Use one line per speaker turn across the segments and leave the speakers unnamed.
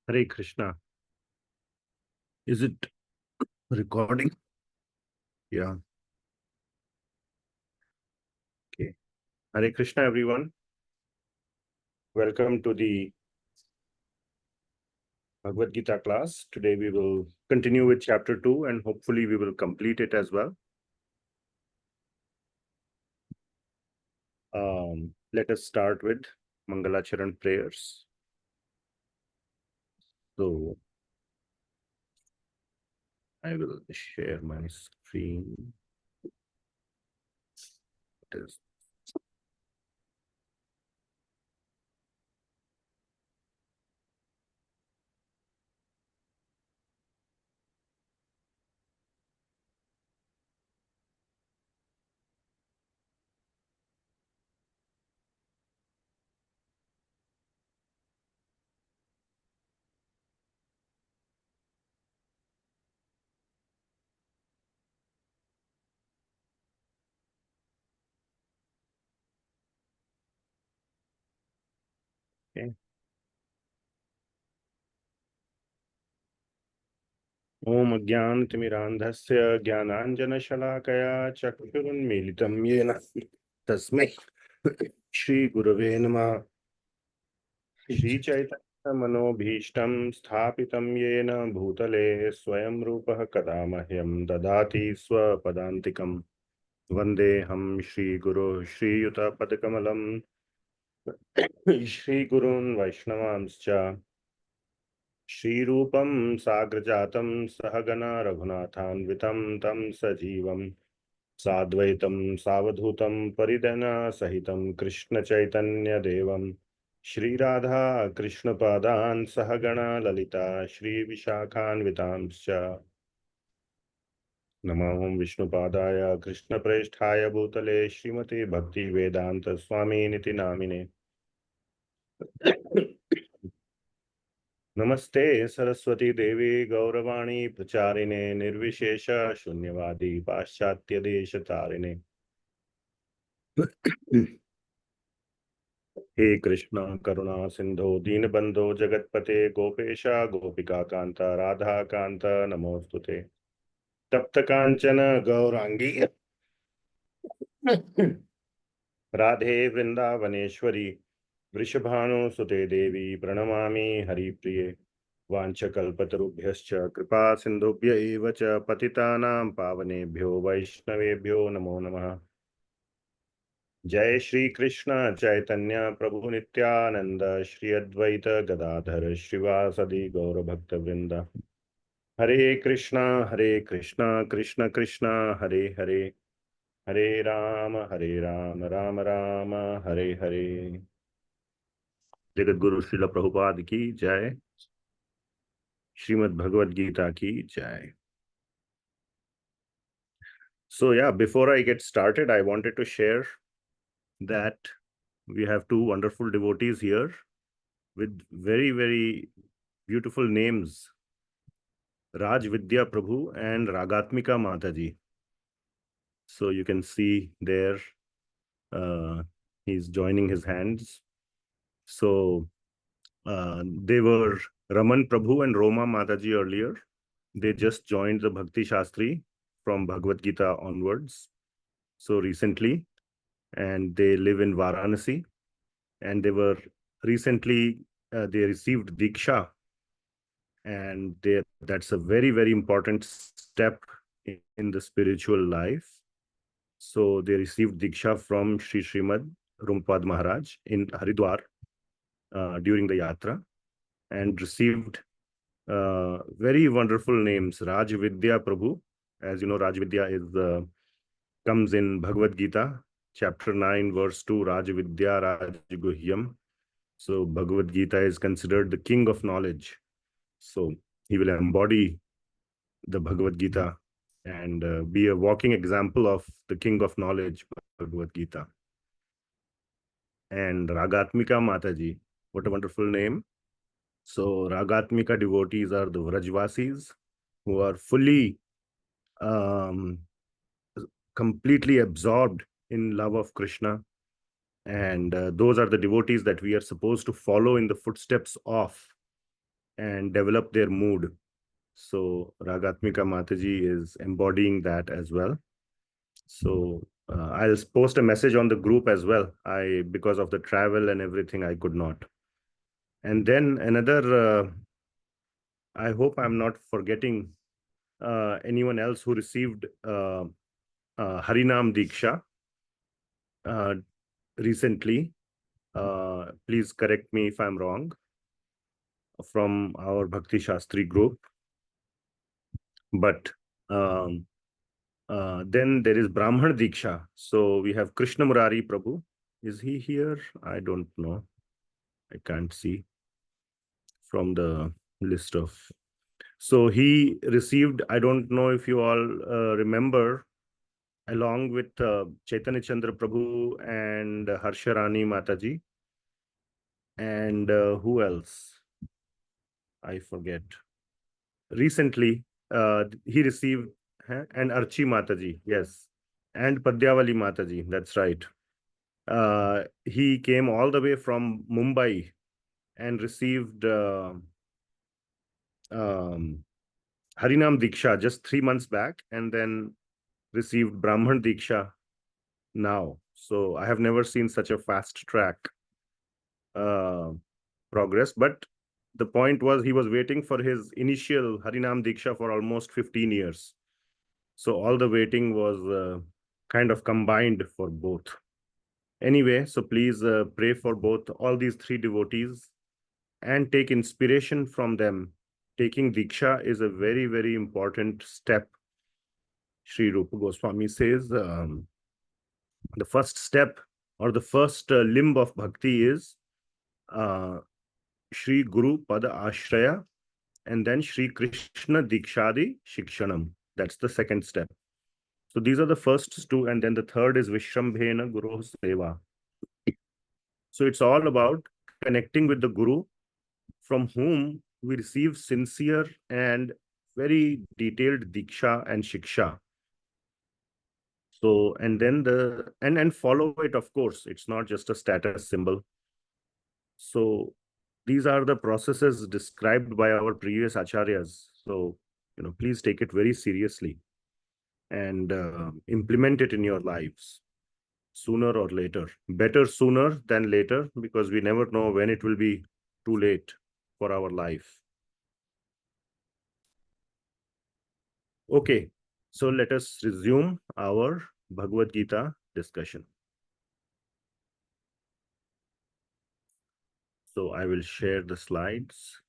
Hare Krishna. Is it recording? Yeah. Okay. Hare Krishna, everyone. Welcome to the Bhagavad Gita class. Today we will continue with chapter 2 and hopefully we will complete it as well. Let us start with Mangalacharan prayers. So I will share my screen. It is okay. Om Ajnanatimirandhasya Jnananjanashalakaya Chakshurunmilitam Yena Tasmai Shri Gurave Namah. Shri Chaitanya Manobhishtam Sthapitam Yena Bhutale Swayam Rupah Kada Mahyam Dadati Swapadantikam Vandeham Shri Guru Shri Yuta Padakamalam Shri Gurun Vaishnavanscha Shri Rupam Sagrajatam Sahagana Raghunathanvitam Tam Sajivam Sadvaitam Savadhutam Paridana Sahitam Krishna Chaitanya Devam Shri Radha Krishna Padan Sahagana Lalita Shri Vishakhan Vitamscha Namaham Vishnu Padaya Krishna Preshthaya Bhutale Srimati Bhakti Vedanta Swami Niti Namine Namaste Saraswati Devi Gauravani Pracharine Nirvishesha Shunyavadi Paschatya Desha Tarine हे कृष्णा करुणा सिंधो दीनबंधो जगतपते गोपेशा गोपिका कांता राधा कांता नमोस्तुते तप्त कांचन गौरांगी राधे वृंदावनेश्वरी वृषभानुसुते देवी प्रणमामि हरिप्रिये वाञ्छकल्पतरुभ्यश्च कृपा सिन्धुभ्य एव च पतितानां पावनेभ्यो वैष्णवेभ्यो नमो नमः। जय श्री कृष्ण चैतन्य प्रभु नित्यानंद श्री अद्वैत गदाधर श्रीवासदि गौर भक्त वृंद हरे कृष्णा कृष्ण कृष्ण हरे हरे हरे राम राम राम हरे हरे। जगत गुरु श्रील प्रभुपाद की जय। श्रीमद् भगवद गीता की जय। So yeah, before I get started, I wanted to share that we have two wonderful devotees here with very, very beautiful names, Raj Vidya Prabhu and Ragatmika Mataji. So you can see there, he's joining his hands. So they were Raman Prabhu and Roma Mataji earlier. They just joined the Bhakti Shastri from Bhagavad Gita onwards. So recently, and they live in Varanasi. And they were recently, they received diksha. And that's a very, very important step in the spiritual life. So they received diksha from Sri Srimad Rumpad Maharaj in Haridwar during the yatra, and received very wonderful names. Raj Vidya Prabhu, as you know, Raj Vidya is comes in Bhagavad Gita Chapter 9 verse 2, Raj Vidya Raj Guhyam. So Bhagavad Gita is considered the king of knowledge. So he will embody the Bhagavad Gita and be a walking example of the king of knowledge, Bhagavad Gita. And Ragatmika Mataji, what a wonderful name. So Ragatmika devotees are the Vrajvasis who are fully, completely absorbed in love of Krishna. And those are the devotees that we are supposed to follow in the footsteps of. and develop their mood. So Ragatmika Mataji is embodying that as well. So I'll post a message on the group as well. Because of the travel and everything, I could not. And then another, I hope I'm not forgetting anyone else who received Harinam Diksha recently. Please correct me if I'm wrong, from our Bhakti Shastri group. But then there is Brahman Diksha. So we have Krishna Murari Prabhu. Is he here? I don't know. I can't see from the list of. So he received, I don't know if you all remember, along with Chaitanya Chandra Prabhu and Harsharani Mataji. And who else? I forget. Recently, he received, and Archi Mataji, yes, and Padyavali Mataji, that's right. He came all the way from Mumbai and received Harinam Diksha just 3 months back, and then received Brahman Diksha now. So I have never seen such a fast track progress. But the point was, he was waiting for his initial Harinam Diksha for almost 15 years. So all the waiting was kind of combined for both. Anyway, so please pray for both, all these three devotees, and take inspiration from them. Taking Diksha is a very, very important step. Sri Rupa Goswami says the first step or the first limb of bhakti is Shri Guru Pada Ashraya, and then Shri Krishna Dikshadi Shikshanam. That's the second step. So these are the first two, and then the third is Vishrambhena Guru Seva. So it's all about connecting with the Guru, from whom we receive sincere and very detailed Diksha and Shiksha. So, and then and follow it, of course. It's not just a status symbol. So these are the processes described by our previous acharyas. So, please take it very seriously and implement it in your lives sooner or later. Better sooner than later, because we never know when it will be too late for our life. Okay, so let us resume our Bhagavad Gita discussion. So I will share the slides.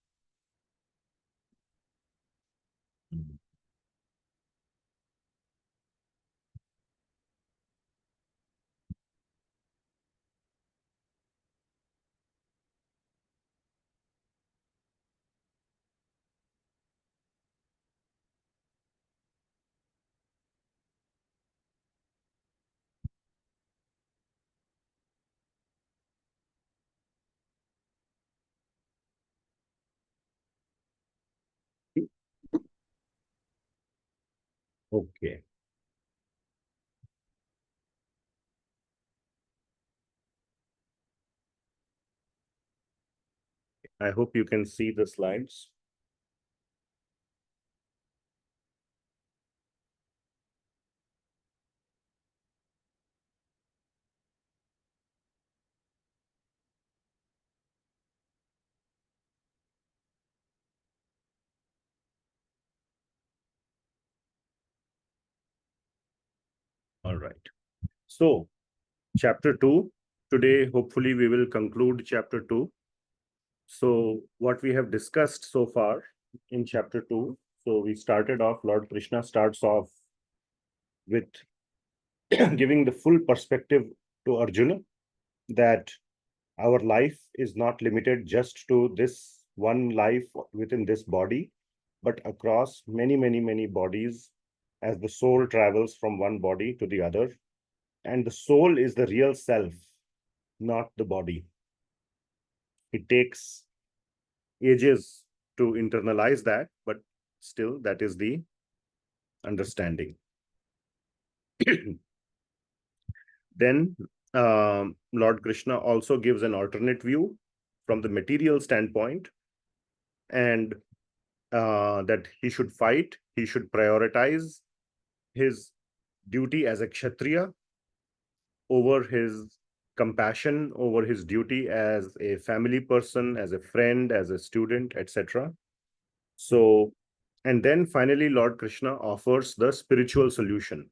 Okay. I hope you can see the slides. All right. So, chapter 2. Today, hopefully, we will conclude chapter 2. So, what we have discussed so far in chapter 2. So, we started off, Lord Krishna starts off with giving the full perspective to Arjuna that our life is not limited just to this one life within this body, but across many, many, many bodies, as the soul travels from one body to the other. And the soul is the real self, not the body. It takes ages to internalize that, but still, that is the understanding. Then Lord Krishna also gives an alternate view from the material standpoint, and that he should fight, he should prioritize his duty as a kshatriya over his compassion, over his duty as a family person, as a friend, as a student, etc. So, and then finally, Lord Krishna offers the spiritual solution.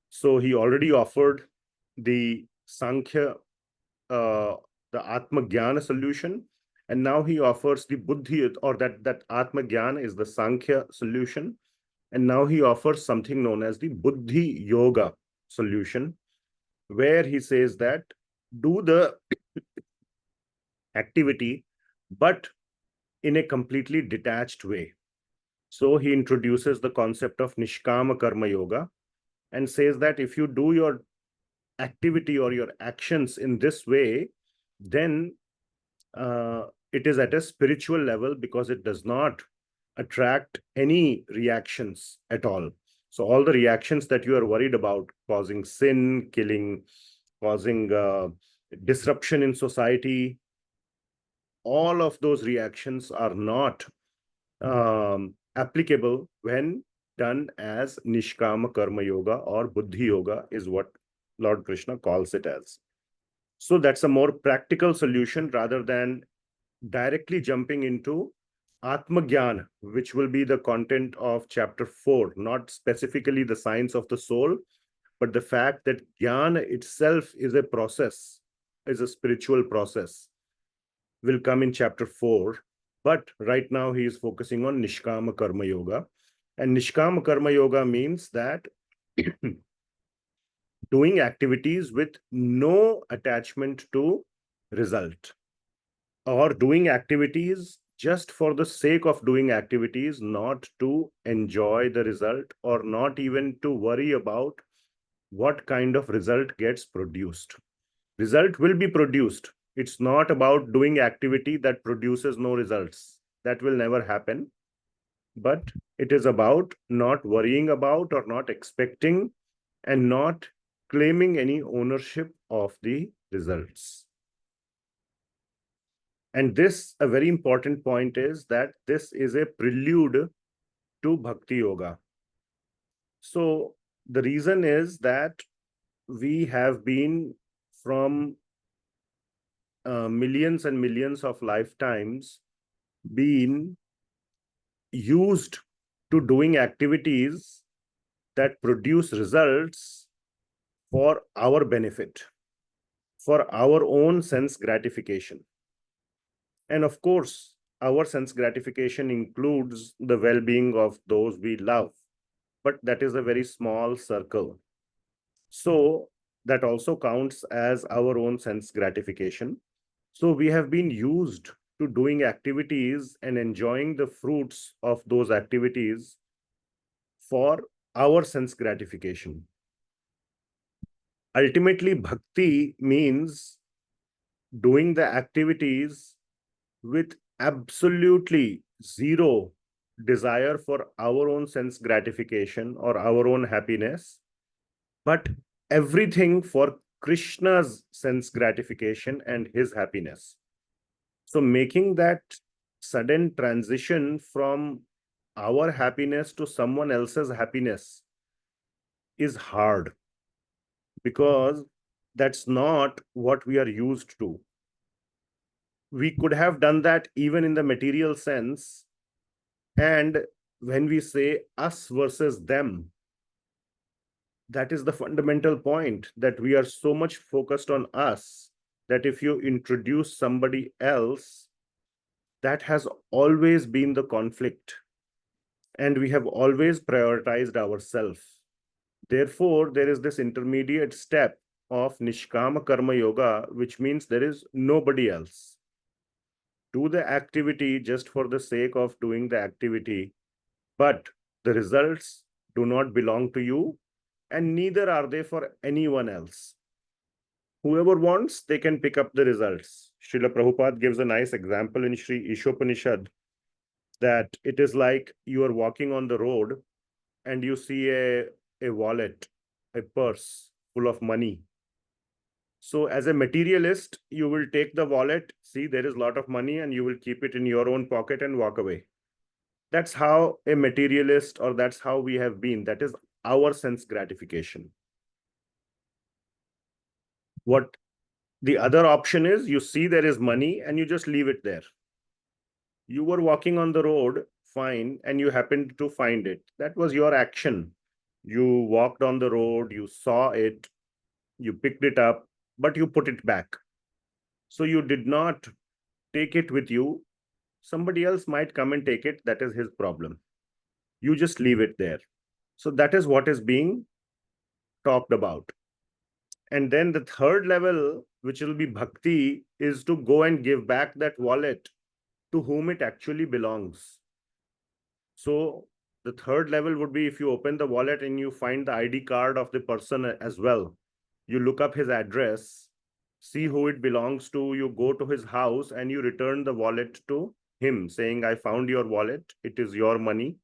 So he already offered the Sankhya, the Atma Jnana solution, and now he offers the Buddhi, or that Atma Jnana is the Sankhya solution, and now he offers something known as the Buddhi Yoga solution, where he says that do the activity, but in a completely detached way. So he introduces the concept of Nishkama Karma Yoga and says that if you do your activity or your actions in this way, then it is at a spiritual level because it does not attract any reactions at all. So all the reactions that you are worried about, causing sin, killing, causing disruption in society, all of those reactions are not applicable when done as Nishkama Karma Yoga, or Buddhi Yoga is what Lord Krishna calls it as. So that's a more practical solution rather than directly jumping into Atma Jnana, which will be the content of chapter 4, not specifically the science of the soul, but the fact that Jnana itself is a process, is a spiritual process, will come in chapter 4. But right now he is focusing on Nishkama Karma Yoga. And Nishkama Karma Yoga means that doing activities with no attachment to result, or doing activities just for the sake of doing activities, not to enjoy the result, or not even to worry about what kind of result gets produced. Result will be produced. It's not about doing activity that produces no results. That will never happen. But it is about not worrying about, or not expecting, and not claiming any ownership of the results. And this, a very important point is that this is a prelude to Bhakti Yoga. So the reason is that we have been from millions and millions of lifetimes been used to doing activities that produce results for our benefit, for our own sense gratification. And of course, our sense gratification includes the well-being of those we love, but that is a very small circle. So that also counts as our own sense gratification. So we have been used to doing activities and enjoying the fruits of those activities for our sense gratification. Ultimately, bhakti means doing the activities with absolutely zero desire for our own sense gratification or our own happiness, but everything for Krishna's sense gratification and his happiness. So making that sudden transition from our happiness to someone else's happiness is hard, because that's not what we are used to. We could have done that even in the material sense. And when we say us versus them, that is the fundamental point, that we are so much focused on us that if you introduce somebody else, that has always been the conflict. And we have always prioritized ourselves. Therefore, there is this intermediate step of Nishkama Karma Yoga, which means there is nobody else. Do the activity just for the sake of doing the activity, but the results do not belong to you, and neither are they for anyone else. Whoever wants, they can pick up the results. Srila Prabhupada gives a nice example in Sri Ishopanishad, that it is like you are walking on the road and you see a wallet, a purse full of money. So as a materialist, you will take the wallet, see there is a lot of money, and you will keep it in your own pocket and walk away. That's how a materialist, or that's how we have been. That is our sense gratification. What the other option is, you see there is money and you just leave it there. You were walking on the road, fine, and you happened to find it. That was your action. You walked on the road, you saw it, you picked it up, but you put it back. So you did not take it with you. Somebody else might come and take it. That is his problem. You just leave it there. So that is what is being talked about. And then the third level, which will be bhakti, is to go and give back that wallet to whom it actually belongs. So the third level would be if you open the wallet and you find the ID card of the person as well. You look up his address, see who it belongs to, you go to his house and you return the wallet to him saying, I found your wallet, it is your money,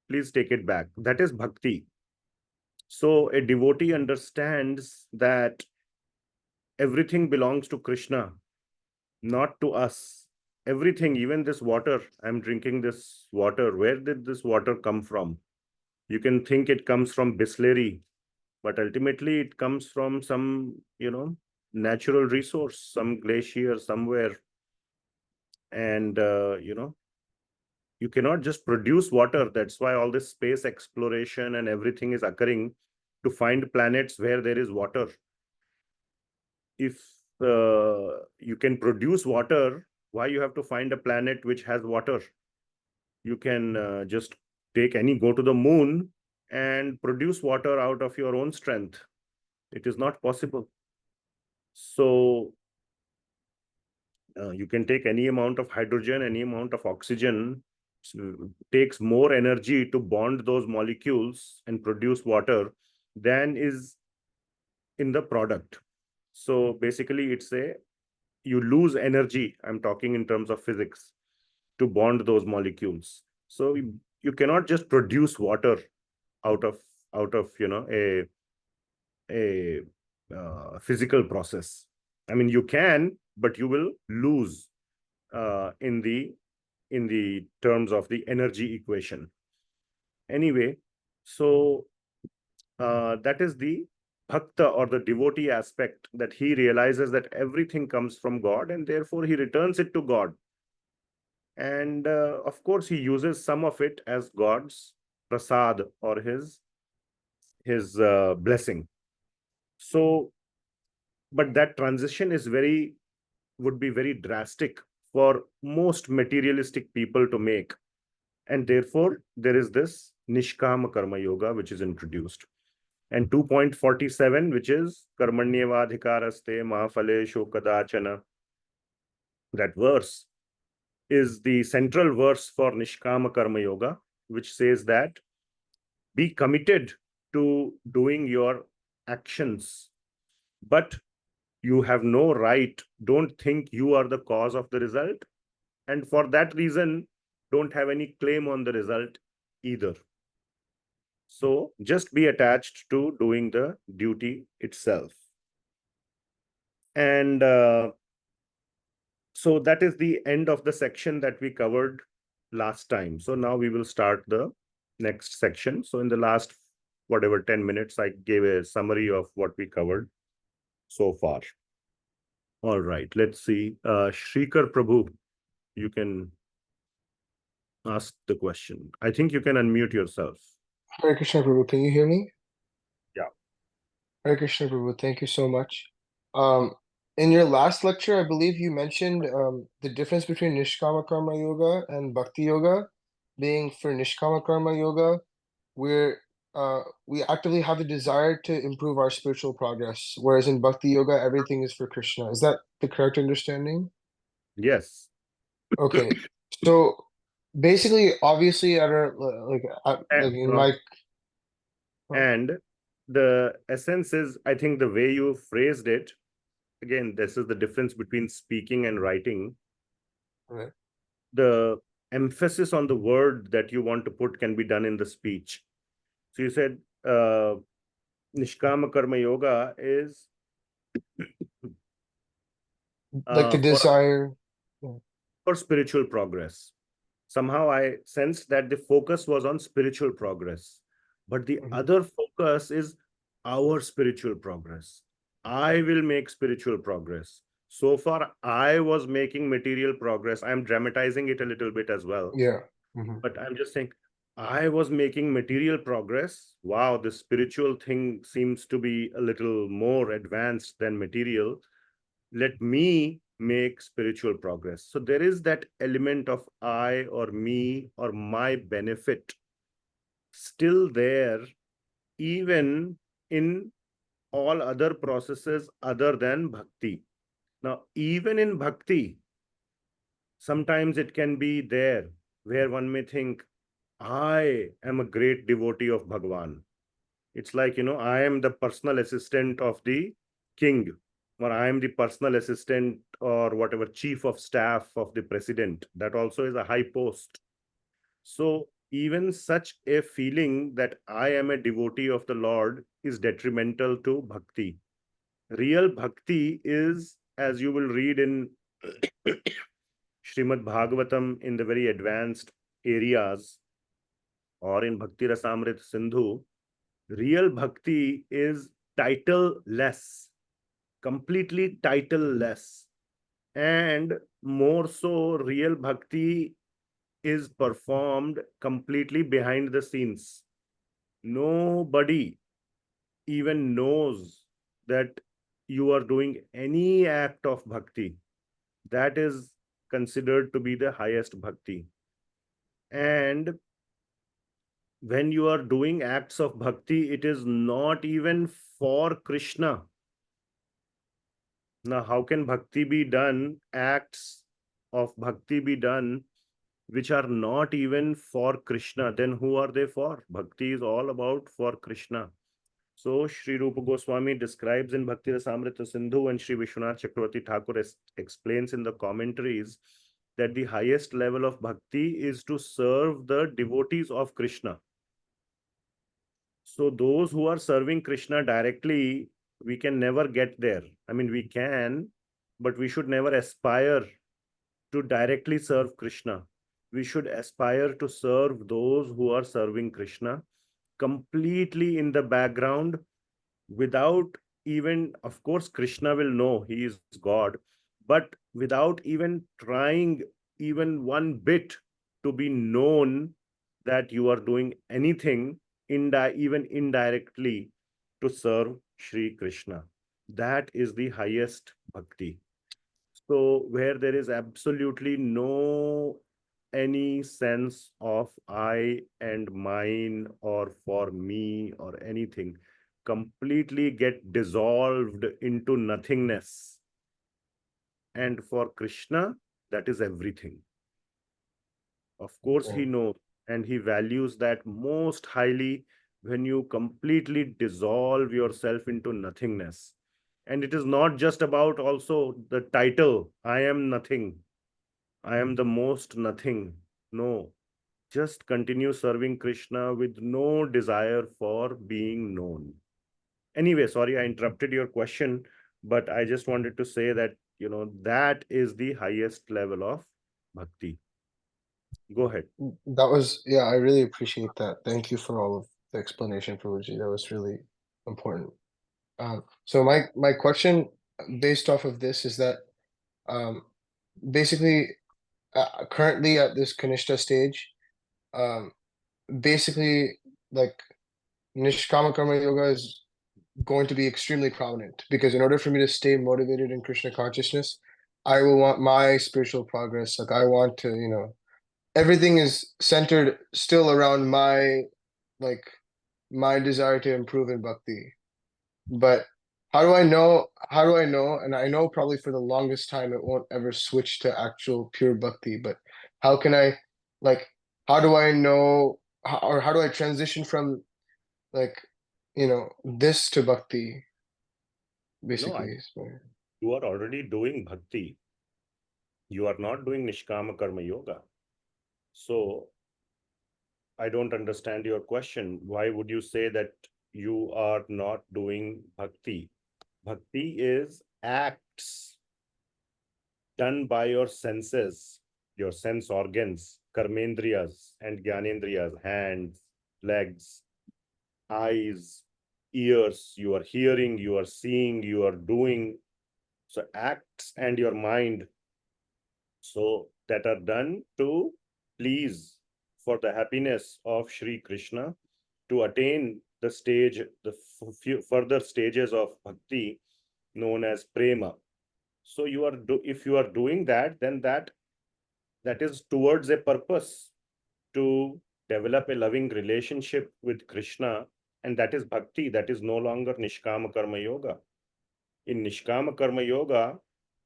please take it back. That is bhakti. So a devotee understands that everything belongs to Krishna, not to us. Everything, even this water, I'm drinking this water. Where did this water come from? You can think it comes from Bisleri, but ultimately it comes from some, natural resource, some glacier somewhere. And, you cannot just produce water. That's why all this space exploration and everything is occurring to find planets where there is water. If you can produce water, why you have to find a planet which has water? You can just go to the moon and produce water out of your own strength. It is not possible. So you can take any amount of hydrogen, any amount of oxygen. So takes more energy to bond those molecules and produce water than is in the product. So basically you lose energy. I'm talking in terms of physics, to bond those molecules. So you cannot just produce water out of a physical process. I mean, you can, but you will lose in the terms of the energy equation. Anyway, so that is the bhakta, or the devotee aspect, that he realizes that everything comes from God and therefore he returns it to God. And of course, he uses some of it as God's prasad, or his blessing. So, but that transition would be very drastic for most materialistic people to make. And therefore, there is this Nishkama Karma Yoga, which is introduced. And 2.47, which is Karmanyeva Adhikaraste Mahafale Shokadachana. That verse is the central verse for Nishkama Karma Yoga, which says that be committed to doing your actions, but you have no right. Don't think you are the cause of the result. And for that reason, don't have any claim on the result either. So just be attached to doing the duty itself. And so that is the end of the section that we covered last time. So now we will start the next section. So in the last, 10 minutes, I gave a summary of what we covered so far. All right, let's see. Shrikar Prabhu, you can ask the question. I think you can unmute yourself.
Hare Krishna Prabhu, can you hear me?
Yeah.
Hare Krishna Prabhu, thank you so much. In your last lecture, I believe you mentioned the difference between Nishkama Karma Yoga and Bhakti Yoga, being for Nishkama Karma Yoga, we actively have the desire to improve our spiritual progress, whereas in Bhakti Yoga, everything is for Krishna. Is that the correct understanding?
Yes.
Okay, so basically, obviously, in my
And the essence is, I think the way you phrased it, again, this is the difference between speaking and writing.
Right.
The emphasis on the word that you want to put can be done in the speech. So you said Nishkama Karma Yoga is
Like the desire.
For spiritual progress. Somehow I sensed that the focus was on spiritual progress, but the other focus is our spiritual progress. I will make spiritual progress. So far, I was making material progress. I'm dramatizing it a little bit as well.
Yeah.
But I'm just saying, I was making material progress. Wow, the spiritual thing seems to be a little more advanced than material. Let me make spiritual progress. So there is that element of I or me or my benefit still there, even in all other processes other than bhakti. Now, even in bhakti, sometimes it can be there where one may think, I am a great devotee of Bhagavan. It's like, I am the personal assistant of the king, or I am the personal assistant or whatever chief of staff of the president. That also is a high post. So even such a feeling that I am a devotee of the Lord is detrimental to bhakti. Real bhakti is, as you will read in Srimad Bhagavatam in the very advanced areas, or in Bhakti Rasamrit Sindhu, real bhakti is title-less, completely title-less. And more so, real bhakti is performed completely behind the scenes. Nobody even knows that you are doing any act of bhakti. That is considered to be the highest bhakti. And when you are doing acts of bhakti, it is not even for Krishna. Now, how can bhakti be done, acts of bhakti be done, which are not even for Krishna? Then who are they for? Bhakti is all about for Krishna. So, Sri Rupa Goswami describes in Bhakti Rasamrita Sindhu, and Sri Vishwanath Chakravarti Thakur explains in the commentaries that the highest level of bhakti is to serve the devotees of Krishna. So those who are serving Krishna directly, we can never get there. I mean, we can, but we should never aspire to directly serve Krishna. We should aspire to serve those who are serving Krishna completely in the background, without even, of course, Krishna will know he is God, but without even trying even one bit to be known that you are doing anything even indirectly to serve Sri Krishna. That is the highest bhakti. So where there is absolutely no any sense of I and mine or for me or anything, completely get dissolved into nothingness. And for Krishna, that is everything. Of course, he knows and he values that most highly when you completely dissolve yourself into nothingness. And it is not just about also the title, I am nothing, I am the most nothing. No, just continue serving Krishna with no desire for being known. Anyway, sorry, I interrupted your question, but I just wanted to say that, that is the highest level of bhakti. Go ahead.
That was, yeah, I really appreciate that. Thank you for all of the explanation, Prabhuji. That was really important. So my question based off of this is that basically currently at this Kanishtha stage, basically like Nishkama Karma Yoga is going to be extremely prominent because in order for me to stay motivated in Krishna consciousness, I will want my spiritual progress. Like I want to, everything is centered still around like my desire to improve in bhakti. But how do I know? And I know probably for the longest time it won't ever switch to actual pure bhakti, but how can I like how do I know or how do I transition from like this to bhakti
No,
basically?
you are already doing bhakti. You are not doing Nishkama Karma Yoga. So I don't understand your question. Why would you say that you are not doing bhakti? Bhakti is acts. done by your senses, your sense organs, karmendriyas and gyanendriyas, hands, legs, eyes, ears, you are hearing, you are seeing, you are doing. So acts and your mind, so that are done to please for the happiness of Sri Krishna, to attain the stage, the further stages of bhakti known as prema. So you are if you are doing that, then that is towards a purpose to develop a loving relationship with Krishna, and that is bhakti. That is no longer Nishkama Karma Yoga. In Nishkama Karma Yoga,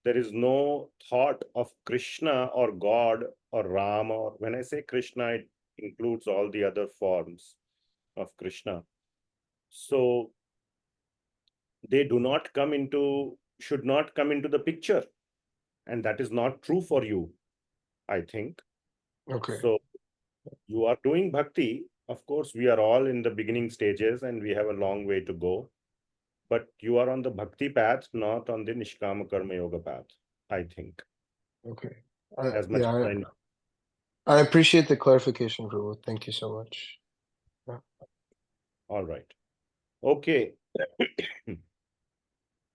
there is no thought of Krishna or God or Rama. Or when I say Krishna, it includes all the other forms of Krishna. So they should not come into the picture. And that is not true for you, I think.
Okay.
So you are doing bhakti. Of course, we are all in the beginning stages and we have a long way to go. But you are on the bhakti path, not on the Nishkama Karma Yoga path, I think.
Okay.
As much as I know.
I appreciate the clarification, Prabhu. Thank you so much. Yeah.
All right. Okay.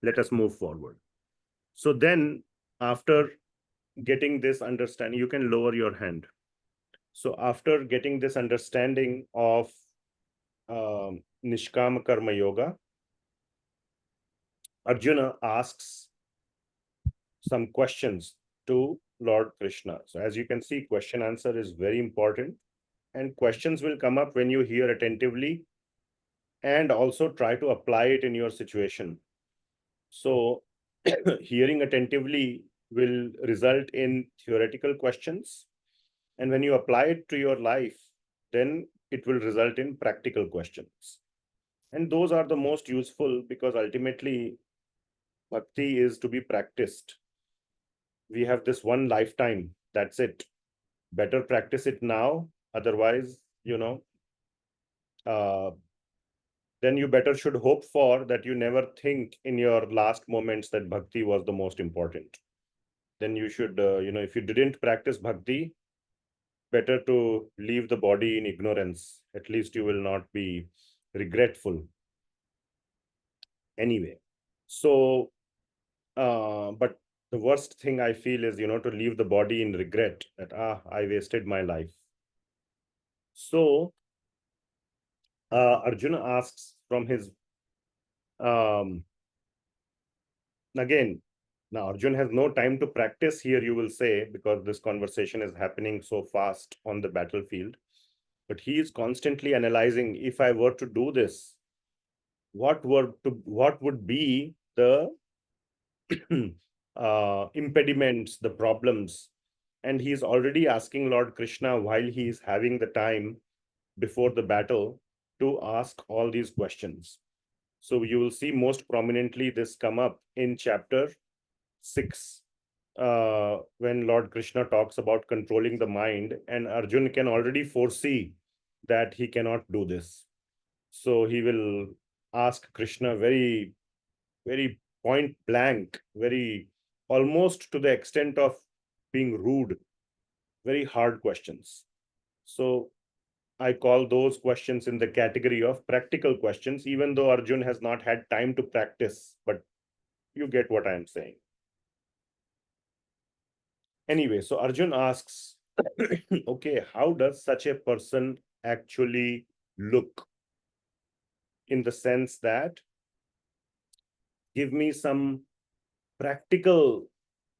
Let us move forward. So then, after getting this understanding, you can lower your hand. So after getting this understanding of Nishkama Karma Yoga, Arjuna asks some questions to Lord Krishna. So as you can see, question answer is very important. And questions will come up when you hear attentively and also try to apply it in your situation. So hearing attentively will result in theoretical questions. And when you apply it to your life, then it will result in practical questions. And those are the most useful because ultimately bhakti is to be practiced. We have this one lifetime. That's it. Better practice it now. Otherwise, then you better should hope for that you never think in your last moments that bhakti was the most important. Then you should, if you didn't practice bhakti, better to leave the body in ignorance. At least you will not be regretful. Anyway, so, but the worst thing I feel is, to leave the body in regret that, I wasted my life. So, Arjuna asks from his, again, now Arjuna has no time to practice here, you will say, because this conversation is happening so fast on the battlefield. But he is constantly analyzing, if I were to do this, what would be the impediments, the problems. And he is already asking Lord Krishna while he is having the time before the battle to ask all these questions. So you will see most prominently this come up in chapter 6, when Lord Krishna talks about controlling the mind, and Arjun can already foresee that he cannot do this. So he will ask Krishna very, very point blank, very almost to the extent of being rude, very hard questions. So I call those questions in the category of practical questions, even though Arjun has not had time to practice, but you get what I am saying. Anyway, so Arjun asks, okay, how does such a person actually look? In the sense that, give me some practical,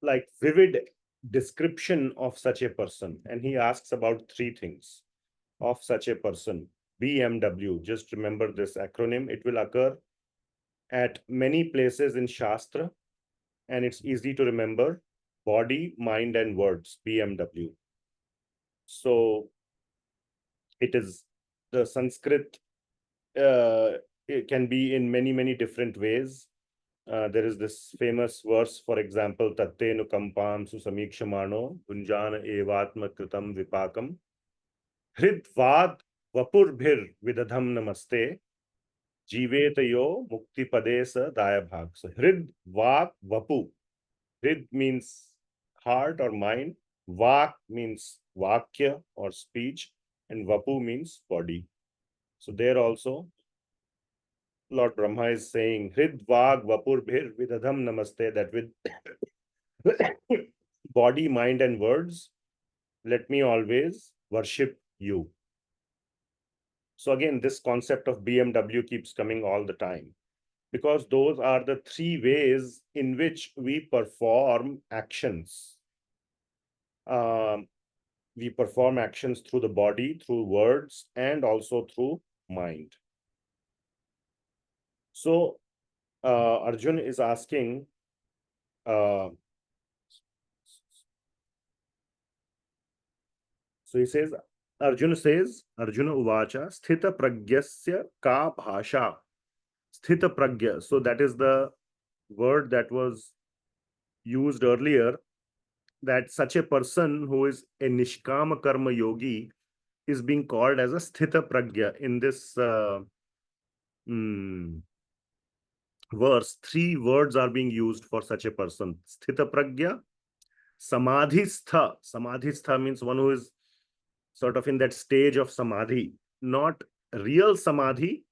like vivid description of such a person. And he asks about 3 things of such a person. BMW, just remember this acronym. It will occur at many places in Shastra, and it's easy to remember. Body, mind, and words, BMW. So it is the Sanskrit, it can be in many, many different ways. There is this famous verse, for example, Tattenu kampam susamikshamano gunjana evatma kritam vipakam hridvad vapurbhir vidadham namaste jivetayo mukti padesa dayabhag. So hrid, vapu. Hrid means heart or mind. Vak means vakya or speech, and vapu means body. So there also Lord Brahma is saying, Hrid Vag Vapur Bhir Vidadham Namaste, that with body, mind, and words, let me always worship you. So again, this concept of BMW keeps coming all the time, because those are the three ways in which we perform actions. We perform actions through the body, through words, and also through mind. So Arjun is asking, so he says, Arjuna Uvacha, Sthita Pragyasya Ka Bhasha. Sthita Pragya. So that is the word that was used earlier, that such a person who is a Nishkama Karma Yogi is being called as a sthithaprajna. In this verse, three words are being used for such a person. Sthithaprajna, samadhistha. Samadhistha means one who is sort of in that stage of samadhi, not real samadhi,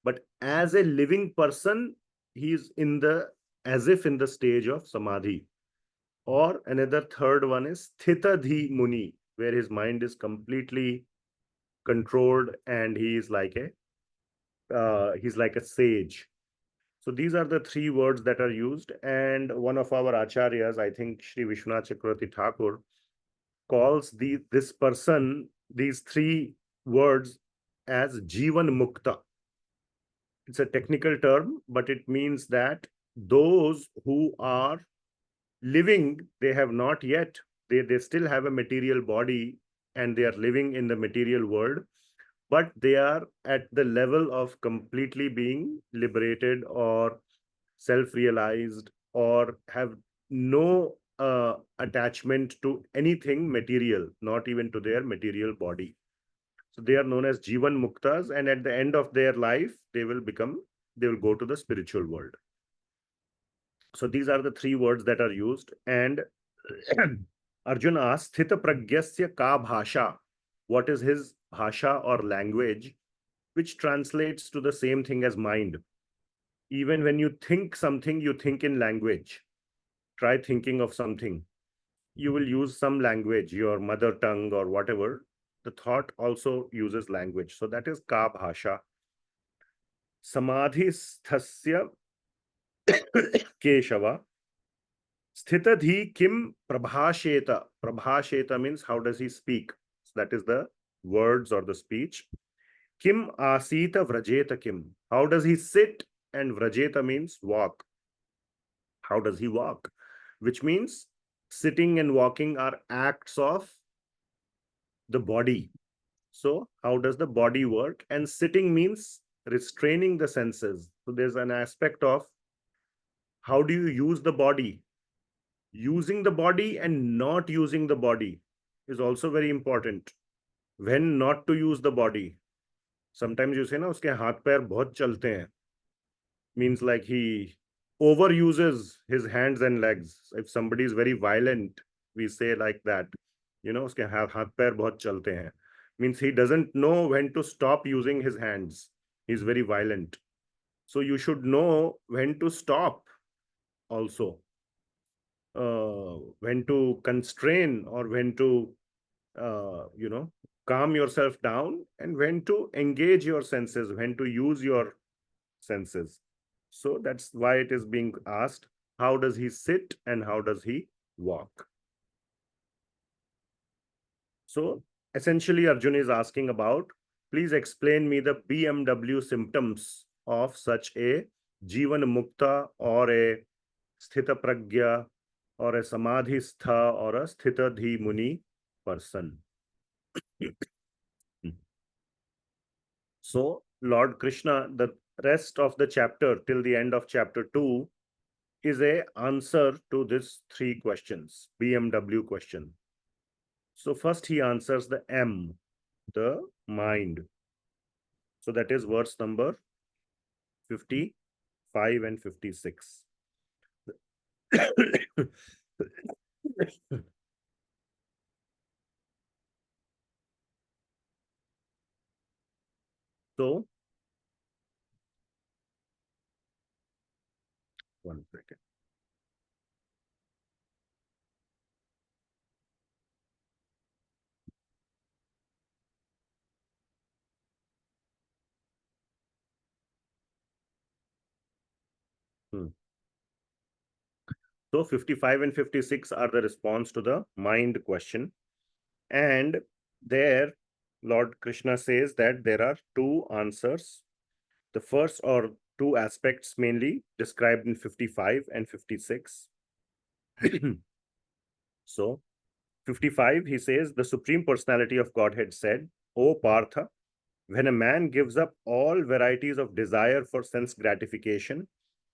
but as a living person, he is in the, as if in the stage of samadhi. Or another third one is sthitadhi muni, where his mind is completely controlled and he's like a sage. So these are the three words that are used, and one of our acharyas, I think Shri Vishwanath Chakravarti Thakur, calls this person, these three words, as jivanmukta. It's a technical term, but it means that those who are living, they have not yet, they still have a material body and they are living in the material world, but they are at the level of completely being liberated or self-realized, or have no attachment to anything material, not even to their material body. So they are known as Jivan Muktas, and at the end of their life, they will go to the spiritual world. So these are the three words that are used. And Arjuna asks, Sthita Pragyasya Ka Bhasha? What is his bhasha or language, which translates to the same thing as mind? Even when you think something, you think in language. Try thinking of something. You will use some language, your mother tongue or whatever. The thought also uses language. So that is Ka Bhasha. Samadhi sthasya Keshava. Sthitadhi kim prabhasheta. Prabhasheta means how does he speak? So that is the words or the speech. Kim asita vrajeta kim. How does he sit? And vrajeta means walk. How does he walk? Which means sitting and walking are acts of the body. So how does the body work? And sitting means restraining the senses. So there's an aspect of how do you use the body? Using the body and not using the body is also very important. When not to use the body. Sometimes you say, na, uske haath pair bahut chalte hain. Means like he overuses his hands and legs. If somebody is very violent, we say like that. You know, uske haath pair bahut chalte hain. Means he doesn't know when to stop using his hands. He's very violent. So you should know when to stop also. When to constrain, or when to, calm yourself down, and when to engage your senses, when to use your senses. So that's why it is being asked, how does he sit and how does he walk? So essentially, Arjuna is asking about, please explain me the BMW symptoms of such a Jivan Mukta or a Sthita Pragya or a Samadhistha or a Sthitadhi Muni person. So Lord Krishna, the rest of the chapter till the end of chapter 2 is a answer to these three questions, BMW question. So first he answers the M, the mind. So that is verse number 55 and 56. So, one second. So 55 and 56 are the response to the mind question. And there, Lord Krishna says that there are two answers. The first or two aspects mainly described in 55 and 56. So 55, he says, the Supreme Personality of Godhead said, O Partha, when a man gives up all varieties of desire for sense gratification,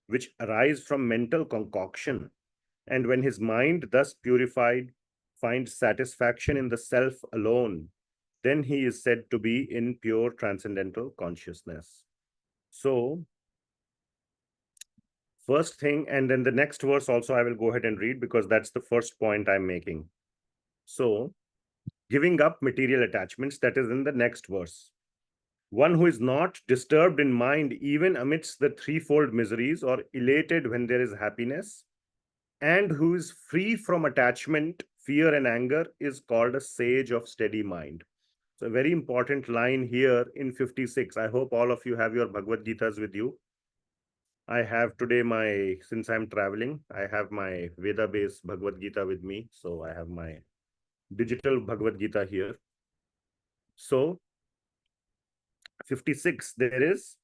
which arise from mental concoction, and when his mind, thus purified, finds satisfaction in the self alone, then he is said to be in pure transcendental consciousness. So, first thing, and then the next verse also I will go ahead and read because that's the first point I'm making. So, giving up material attachments, that is in the next verse. One who is not disturbed in mind even amidst the threefold miseries, or elated when there is happiness, and who is free from attachment, fear, and anger, is called a sage of steady mind. So, a very important line here in 56. I hope all of you have your Bhagavad Gitas with you. I have today since I'm traveling, I have my Veda based Bhagavad Gita with me. So, I have my digital Bhagavad Gita here. So, 56, there is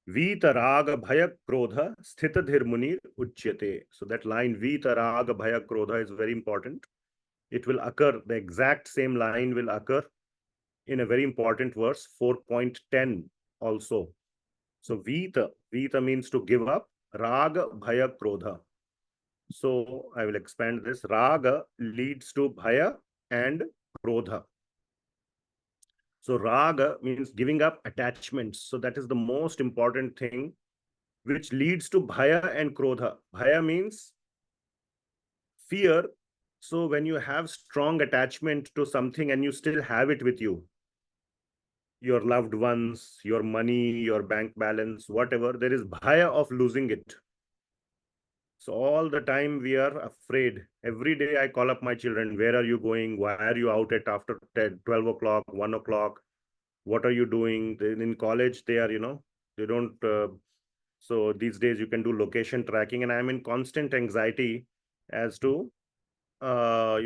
Vita Raga bhaya krodha sthitadhir munir uchyate. So that line Vita Raga bhaya krodha is very important. It will occur, the exact same line will occur in a very important verse, 4.10 also. So Vita means to give up, Raga bhaya krodha. So I will expand this. Raga leads to bhaya and krodha. So Raga means giving up attachments. So that is the most important thing, which leads to bhaya and krodha. Bhaya means fear. So when you have strong attachment to something and you still have it with you, your loved ones, your money, your bank balance, whatever, there is bhaya of losing it. So all the time we are afraid. Every day I call up my children, where are you going? Why are you out at after 10, 12 o'clock, 1 o'clock? What are you doing? In college, they are, they don't. So these days you can do location tracking, and I'm in constant anxiety as to, what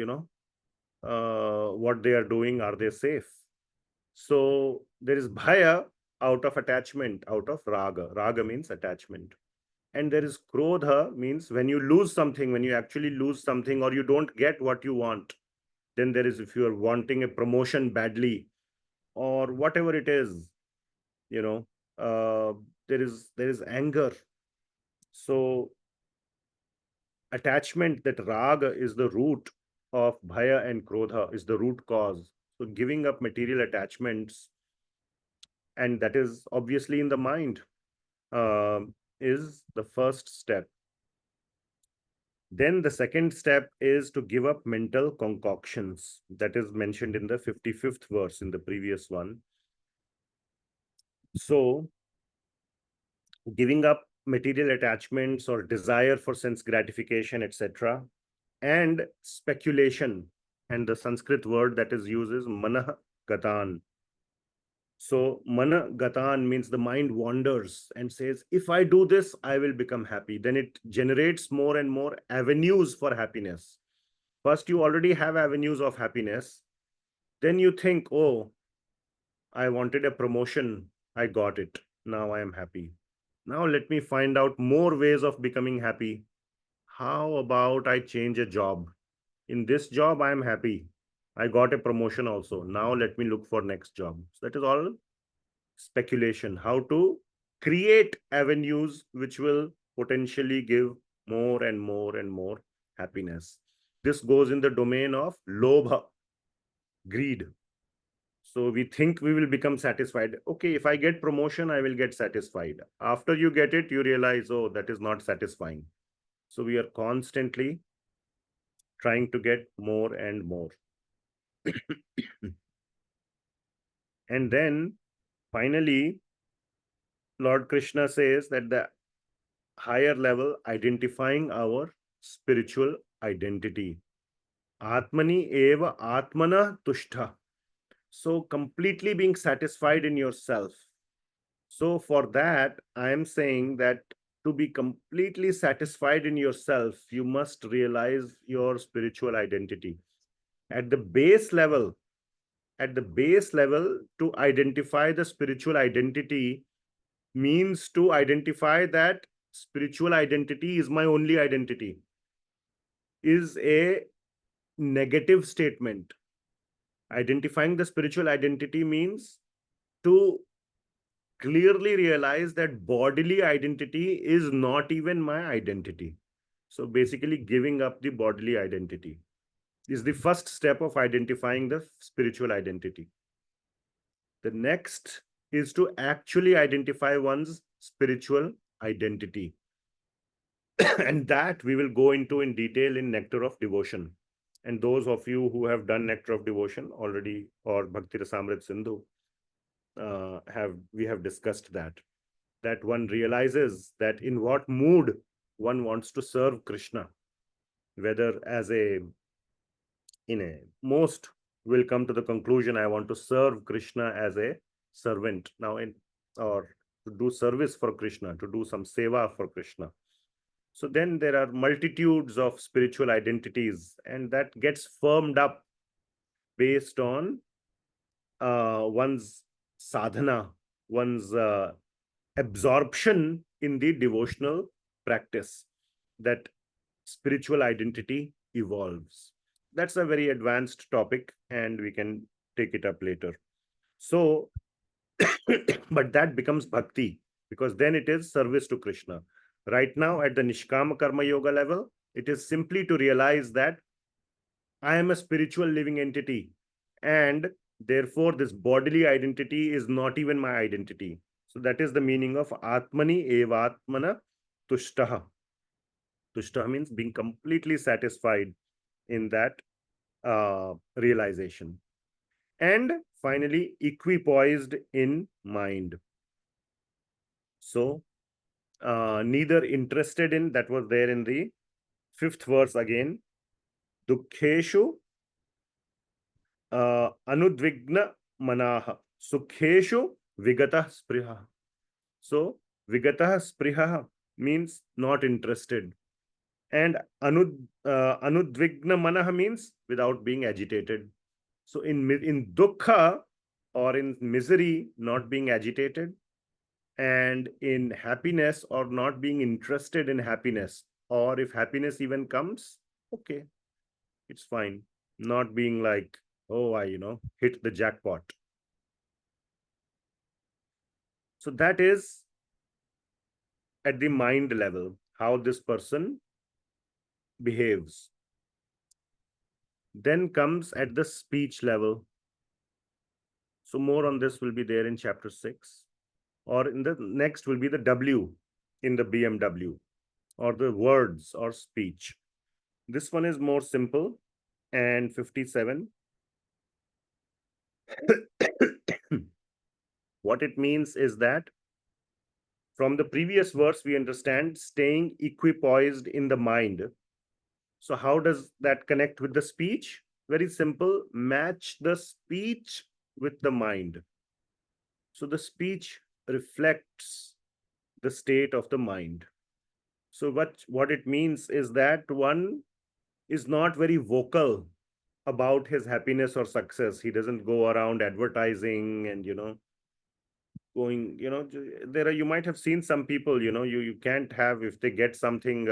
they are doing. Are they safe? So there is bhaya out of attachment, out of raga. Raga means attachment. And there is krodha means when you lose something, when you actually lose something or you don't get what you want, then there is, if you are wanting a promotion badly or whatever it is, you know, there is anger. So attachment, that raga is the root of bhaya and krodha, is the root cause. So giving up material attachments, and that is obviously in the mind, is the first step. Then the second step is to give up mental concoctions. That is mentioned in the 55th verse in the previous one. So giving up material attachments or desire for sense gratification, etc., and speculation. And the Sanskrit word that is used is manah gatan. So mana gatan means the mind wanders and says, if I do this, I will become happy. Then it generates more and more avenues for happiness. First, you already have avenues of happiness. Then you think, oh, I wanted a promotion. I got it. Now I am happy. Now let me find out more ways of becoming happy. How about I change a job? In this job, I am happy. I got a promotion also. Now let me look for next job. So that is all speculation. How to create avenues which will potentially give more and more and more happiness. This goes in the domain of lobha, greed. So we think we will become satisfied. Okay, if I get promotion, I will get satisfied. After you get it, you realize, oh, that is not satisfying. So we are constantly trying to get more and more. And then finally, Lord Krishna says that the higher level, identifying our spiritual identity. Atmani eva atmana tushtha. So completely being satisfied in yourself. So for that, I am saying that to be completely satisfied in yourself, you must realize your spiritual identity. At the base level, to identify the spiritual identity means to identify that spiritual identity is my only identity, is a negative statement. Identifying the spiritual identity means to clearly realize that bodily identity is not even my identity. So basically, giving up the bodily identity is the first step of identifying the spiritual identity. The next is to actually identify one's spiritual identity. And that we will go into in detail in Nectar of Devotion. And those of you who have done Nectar of Devotion already, or Bhakti Rasamrit Sindhu, we have discussed that one realizes that in what mood one wants to serve Krishna, whether as most will come to the conclusion, I want to serve Krishna as a servant now, or to do service for Krishna, to do some seva for Krishna. So then there are multitudes of spiritual identities, and that gets firmed up based on one's sadhana, one's absorption in the devotional practice. That spiritual identity evolves. That's a very advanced topic, and we can take it up later. So, but that becomes bhakti, because then it is service to Krishna. Right now, at the Nishkama Karma Yoga level, it is simply to realize that I am a spiritual living entity, and therefore this bodily identity is not even my identity. So that is the meaning of Atmani evatmana tushtaha. Tushtaha means being completely satisfied in that realization. And finally, equipoised in mind. So neither interested in, that was there in the 5th verse again, dukkheshu anudvigna manaha, sukheshu vigatah spriha. So vigatah spriha means not interested, and anudvigna manaha means without being agitated. So in dukkha, or in misery, not being agitated, and in happiness, or not being interested in happiness, or if happiness even comes, okay, it's fine, not being like, oh, I hit the jackpot. So that is at the mind level, how this person behaves. Then comes at the speech level. So more on this will be there in chapter 6, or in the next will be the W in the BMW, or the words or speech. This one is more simple, and 57. What it means is that from the previous verse, we understand staying equipoised in the mind. So how does that connect with the speech? Very simple, match the speech with the mind. So the speech reflects the state of the mind. So what it means is that one is not very vocal about his happiness or success. He doesn't go around advertising and, going, you might have seen some people, you can't have, if they get something,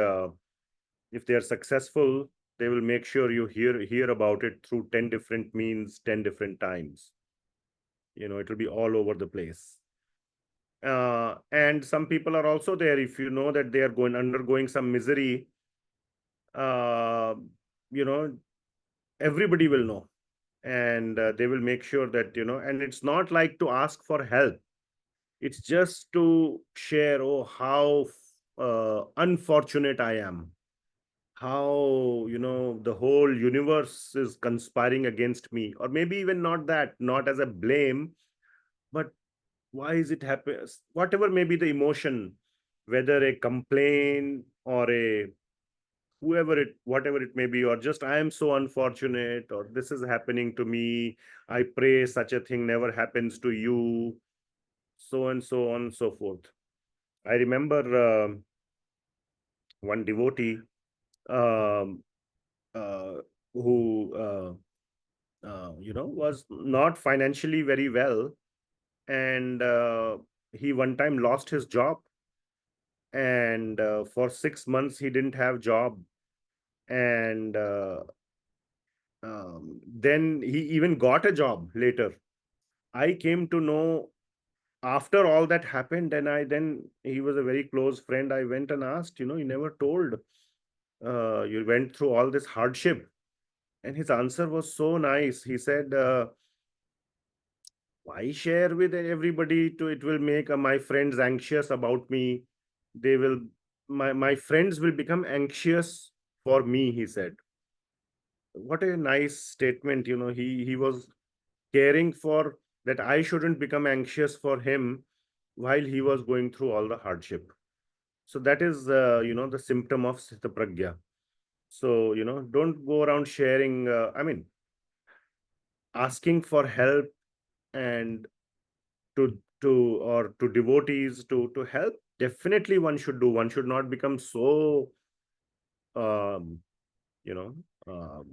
if they are successful, they will make sure you hear about it through 10 different means, 10 different times. It will be all over the place. And some people are also there, if you know that they are undergoing some misery, everybody will know, and they will make sure that, and it's not like to ask for help. It's just to share, oh, how unfortunate I am, how, the whole universe is conspiring against me, or maybe even not that, not as a blame, but why is it happening? Whatever may be the emotion, whether a complaint or a whatever it may be, or just I am so unfortunate, or this is happening to me. I pray such a thing never happens to you, so and so on and so forth. I remember one devotee um, uh, who was not financially very well, and he one time lost his job, and for 6 months he didn't have job, and then he even got a job later. I came to know after all that happened, and he was a very close friend. I went and asked, you never told, you went through all this hardship. And his answer was so nice. He said, why share with everybody? It will make my friends anxious about me. They will, my friends will become anxious for me, he said. What a nice statement. He was caring for that I shouldn't become anxious for him while he was going through all the hardship. So that is, the symptom of sthithaprajna. So, don't go around sharing, asking for help, and to or to devotees to help. Definitely one should do. One should not become so, um, you know,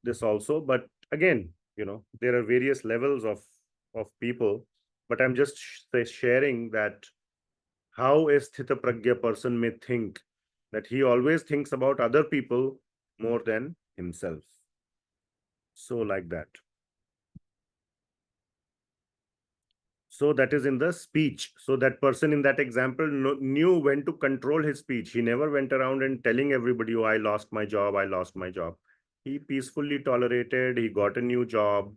this also. But again, there are various levels of people. But I'm just sharing that how a sthita pragya person may think, that he always thinks about other people more than himself. So like that. So that is in the speech. So that person in that example knew when to control his speech. He never went around and telling everybody, oh, I lost my job, I lost my job. He peacefully tolerated, he got a new job,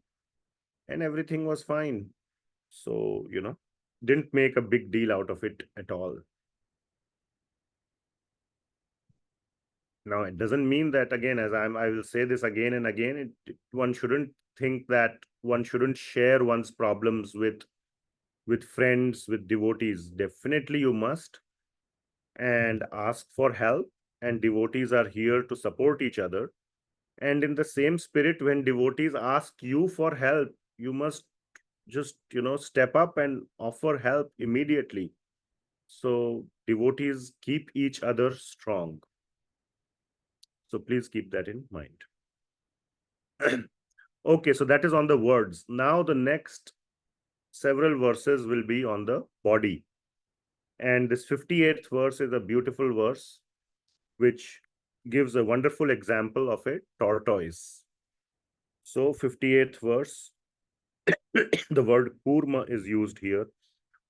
and everything was fine. So, didn't make a big deal out of it at all. Now, it doesn't mean that, again, I will say this again and again, one shouldn't think that one shouldn't share one's problems with friends, with devotees. Definitely you must, and ask for help, and devotees are here to support each other. And in the same spirit, when devotees ask you for help, you must just step up and offer help immediately. So devotees keep each other strong. So please keep that in mind. Okay, so that is on the words. Now the next several verses will be on the body. And this 58th verse is a beautiful verse, which gives a wonderful example of a tortoise. So 58th verse, the word kurma is used here.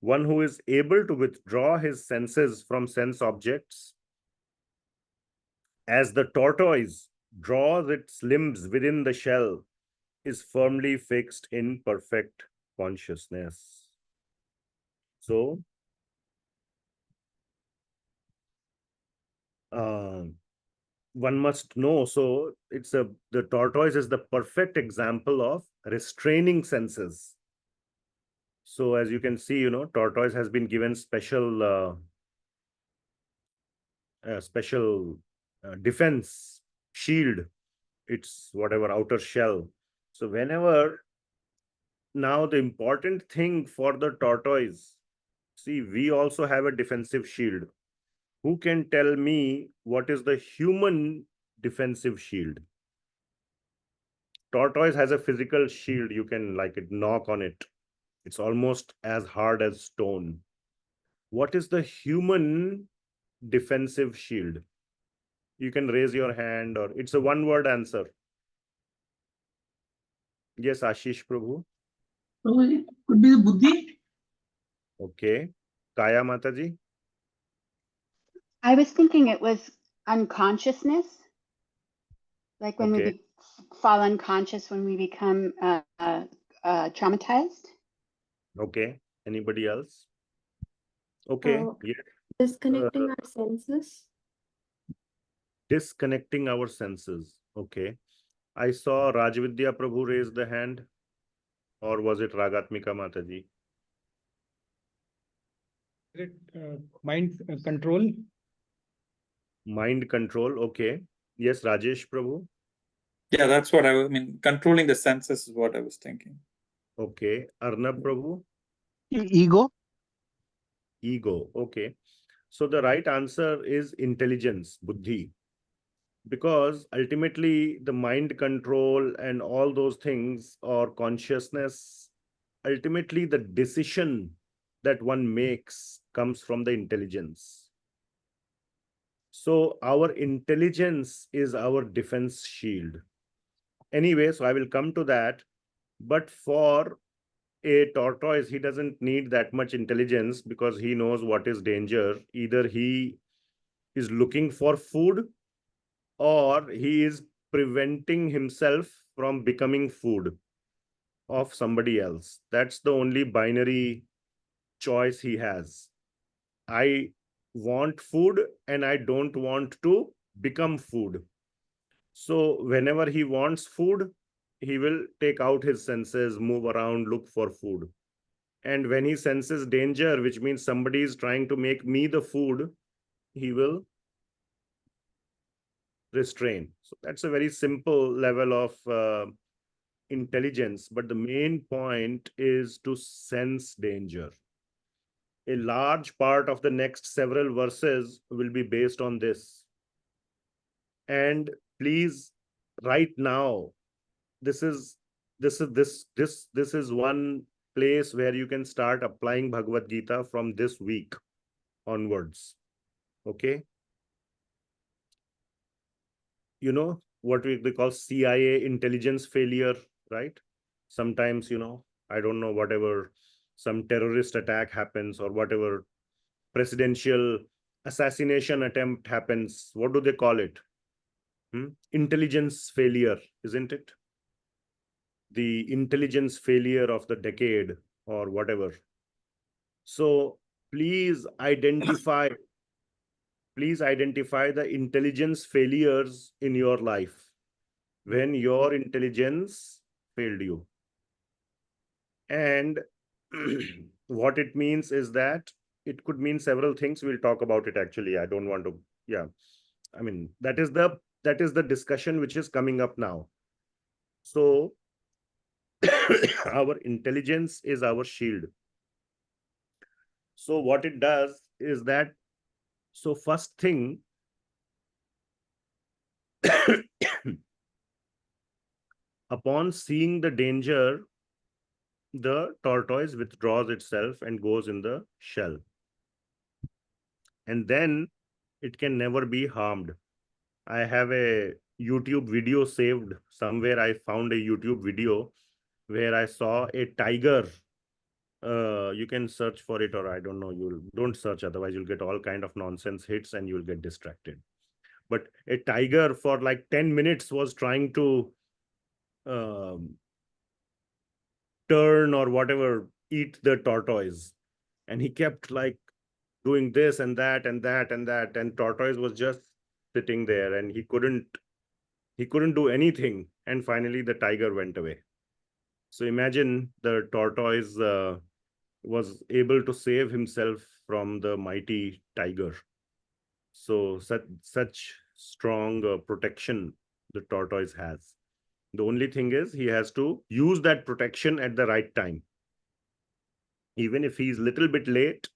One who is able to withdraw his senses from sense objects, as the tortoise draws its limbs within the shell, is firmly fixed in perfect consciousness. So, one must know. So, the tortoise is the perfect example of restraining senses. So, as you can see, tortoise has been given special defense shield. It's whatever outer shell. So, whenever now the important thing for the tortoise, see, we also have a defensive shield. Who can tell me what is the human defensive shield? Tortoise has a physical shield. You can knock on it. It's almost as hard as stone. What is the human defensive shield? You can raise your hand, or it's a one-word answer. Yes, Ashish Prabhu.
So it could be the Buddhi.
Okay. Kaya Mataji.
I was thinking it was unconsciousness, like when
Okay.
we fall unconscious, when we become traumatized.
Okay. Anybody else? Okay. Yeah.
Disconnecting our senses.
disconnecting our senses. Okay. I saw Rajvidya Prabhu raise the hand, or was it Ragatmika Mataji?
Mind control.
Mind control. Okay. Yes, Rajesh Prabhu.
Yeah, that's what I mean. Controlling the senses is what I was thinking.
Okay. Arnab Prabhu.
Ego.
Ego. Okay. So the right answer is intelligence, Buddhi. Because ultimately the mind control and all those things, or consciousness, ultimately the decision that one makes comes from the intelligence. So our intelligence is our defense shield. Anyway, so I will come to that. But for a tortoise, he doesn't need that much intelligence because he knows what is danger. Either he is looking for food or he is preventing himself from becoming food of somebody else. That's the only binary choice he has. I want food and I don't want to become food. So whenever he wants food, he will take out his senses, move around, look for food. And when he senses danger, which means somebody is trying to make me the food, he will restrain. So that's a very simple level of intelligence. But the main point is to sense danger. A large part of the next several verses will be based on this. And please, right now, this is one place where you can start applying Bhagavad Gita from this week onwards. Okay. You know what they call CIA intelligence failure, right? Sometimes, I don't know, whatever, some terrorist attack happens or whatever presidential assassination attempt happens. What do they call it? Intelligence failure, isn't it? The intelligence failure of the decade or whatever. So please identify the intelligence failures in your life when your intelligence failed you. And what it means is that it could mean several things. We'll talk about it actually. I don't want to, I mean, that is the discussion which is coming up now. So our intelligence is our shield. So what it does is that, so first thing, upon seeing the danger, the tortoise withdraws itself and goes in the shell. And then it can never be harmed. I have a YouTube video saved somewhere. I found a YouTube video where I saw a tiger. You can search for it, or I don't know, don't search, otherwise you'll get all kind of nonsense hits and you'll get distracted. But a tiger for like 10 minutes was trying to turn or whatever, eat the tortoise. And he kept like doing this and that and that and that. And tortoise was just sitting there and he couldn't do anything. And finally the tiger went away. So imagine the tortoise was able to save himself from the mighty tiger. So such strong protection the tortoise has. The only thing is he has to use that protection at the right time. Even if he's a little bit late,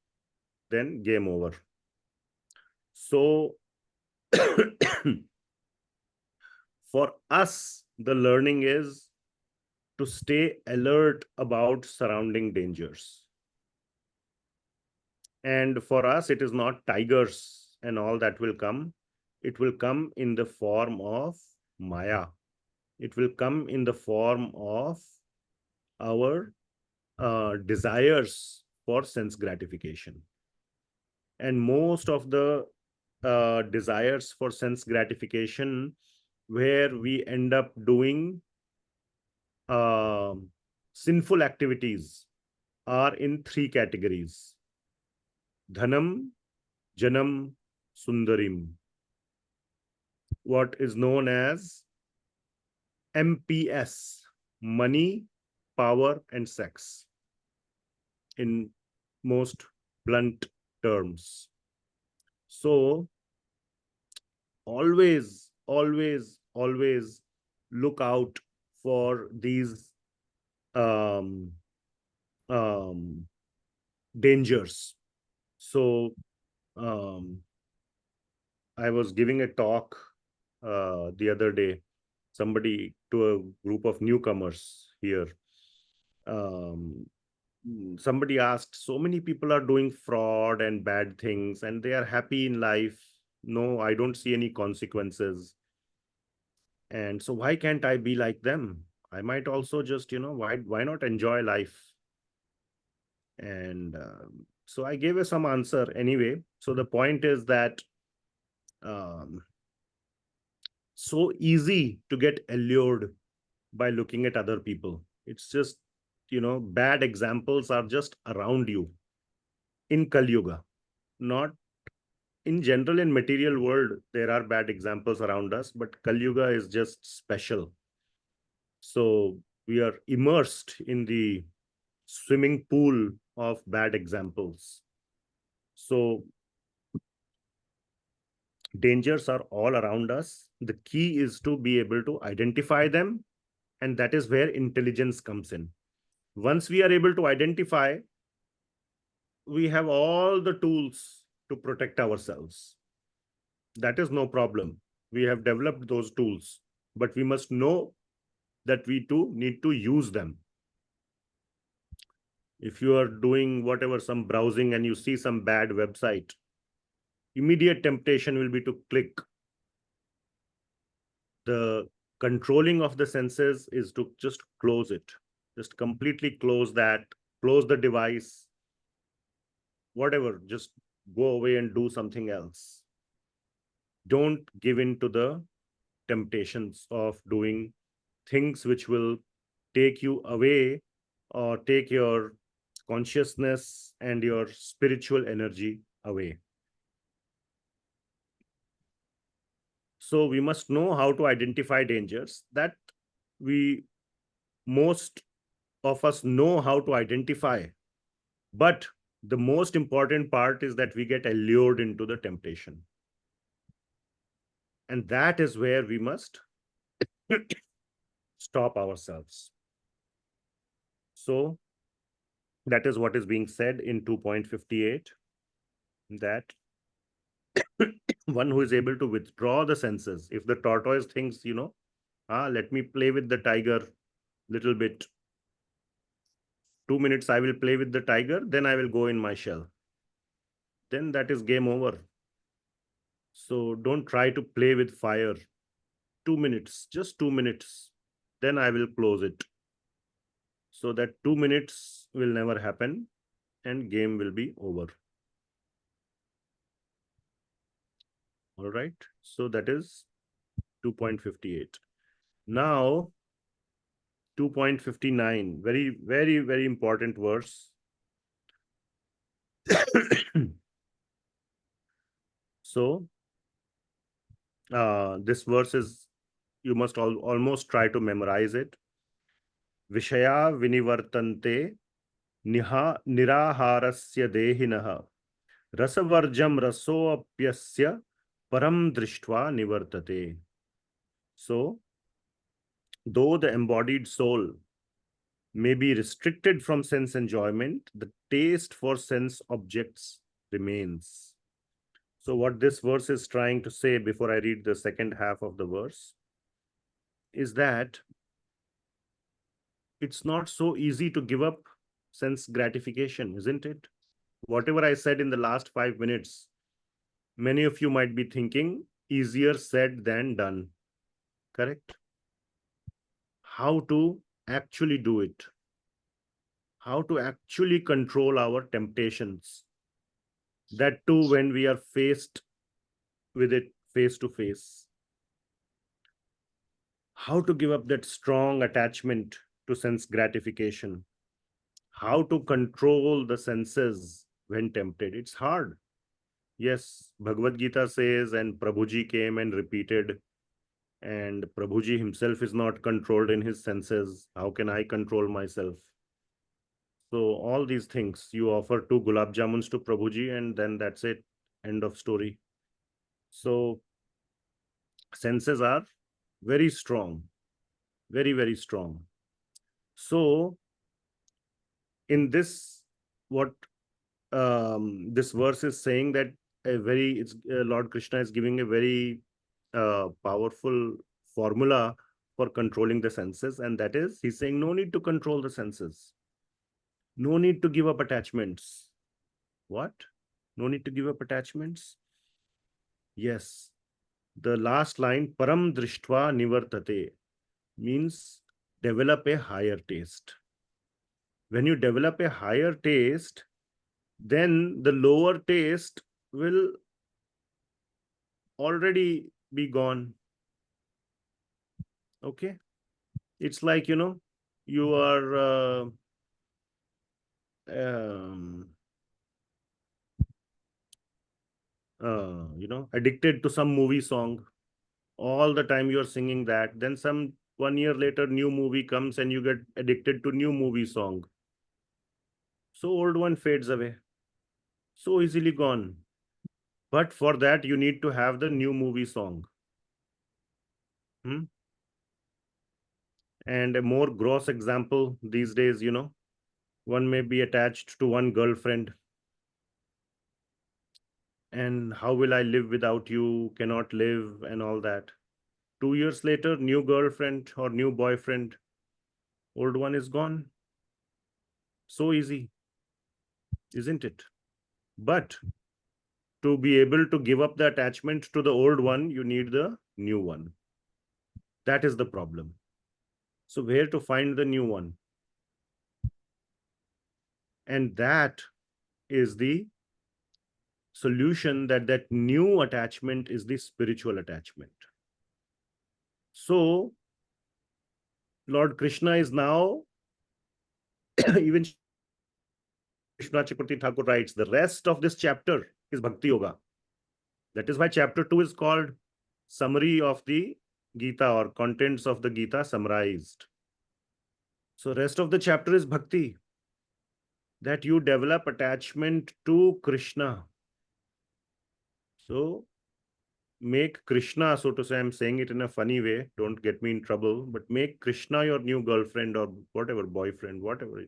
then game over. So for us, the learning is to stay alert about surrounding dangers. And for us, it is not tigers and all that will come. It will come in the form of Maya. It will come in the form of our desires for sense gratification. And most of the desires for sense gratification, where we end up doing sinful activities, are in three categories: Dhanam, Janam, Sundarim. what is known as MPS, money, power, and sex, in most blunt terms. So always look out for these um, dangers. So I was giving a talk the other day, somebody to a group of newcomers here. Somebody asked, so many people are doing fraud and bad things and they are happy in life. No, I don't see any consequences. And so why can't I be like them? I might also just, why not enjoy life? And so I gave some answer anyway. So the point is that so easy to get allured by looking at other people. It's just, bad examples are just around you in Kali Yuga. Not in general, in material world, there are bad examples around us, but Kali Yuga is just special. So we are immersed in the swimming pool of bad examples. So dangers are all around us. The key is to be able to identify them, and that is where intelligence comes in. Once we are able to identify, we have all the tools to protect ourselves. That is no problem. We have developed those tools, but we must know that we too need to use them. If you are doing whatever, some browsing, and you see some bad website, immediate temptation will be to click. The controlling of the senses is to just close it. Just completely close that, close the device, whatever, just go away and do something else. Don't give in to the temptations of doing things which will take you away or take your consciousness and your spiritual energy away. So we must know how to identify dangers. That most of us know how to identify, but the most important part is that we get allured into the temptation. And that is where we must stop ourselves. So that is what is being said in 2.58, that one who is able to withdraw the senses. If the tortoise thinks, let me play with the tiger little bit, 2 minutes I will play with the tiger, then I will go in my shell. Then that is game over. So don't try to play with fire. 2 minutes, just 2 minutes, then I will close it. So that 2 minutes will never happen and game will be over. All right. So that is 2.58. Now, 2.59, very, very, very important verse. So, this verse is, you must almost try to memorize it. Vishaya vinivartante niraharasya dehinaha rasavarjam rasoapyasya param drishtva nivartate. So, though the embodied soul may be restricted from sense enjoyment, the taste for sense objects remains. So what this verse is trying to say, before I read the second half of the verse, is that it's not so easy to give up sense gratification, isn't it? Whatever I said in the last 5 minutes, many of you might be thinking, easier said than done. Correct? How to actually do it? How to actually control our temptations? That too, when we are faced with it face to face. How to give up that strong attachment to sense gratification? How to control the senses when tempted? It's hard. Yes, Bhagavad Gita says, and Prabhuji came and repeated And Prabhuji himself is not controlled in his senses. How can I control myself? So all these things, you offer 2 gulab jamuns to Prabhuji and then that's it. End of story. So senses are very strong, very, very strong. So in this, what this verse is saying that Lord Krishna is giving a very powerful formula for controlling the senses, and that is, he's saying no need to control the senses. No need to give up attachments. What? No need to give up attachments? Yes. The last line, param drishtva nivartate, means develop a higher taste. When you develop a higher taste, then the lower taste will already be gone. Okay? It's like, you are addicted to some movie song. All the time you're singing that. Then 1 year later, new movie comes and you get addicted to new movie song. So old one fades away. So easily gone. But for that, you need to have the new movie song. And a more gross example these days, one may be attached to one girlfriend. And how will I live without you? Cannot live and all that. 2 years later, new girlfriend or new boyfriend. Old one is gone. So easy, isn't it? But to be able to give up the attachment to the old one, you need the new one. That is the problem. So where to find the new one? And that is the solution, that new attachment is the spiritual attachment. So Lord Krishna is now, even Krishna Chakravarti Thakur writes, the rest of this chapter is Bhakti Yoga. That is why chapter 2 is called Summary of the Gita, or contents of the Gita summarized. So rest of the chapter is Bhakti, that you develop attachment to Krishna. So make Krishna, so to say, I'm saying it in a funny way, don't get me in trouble, but make Krishna your new girlfriend or whatever, boyfriend, whatever,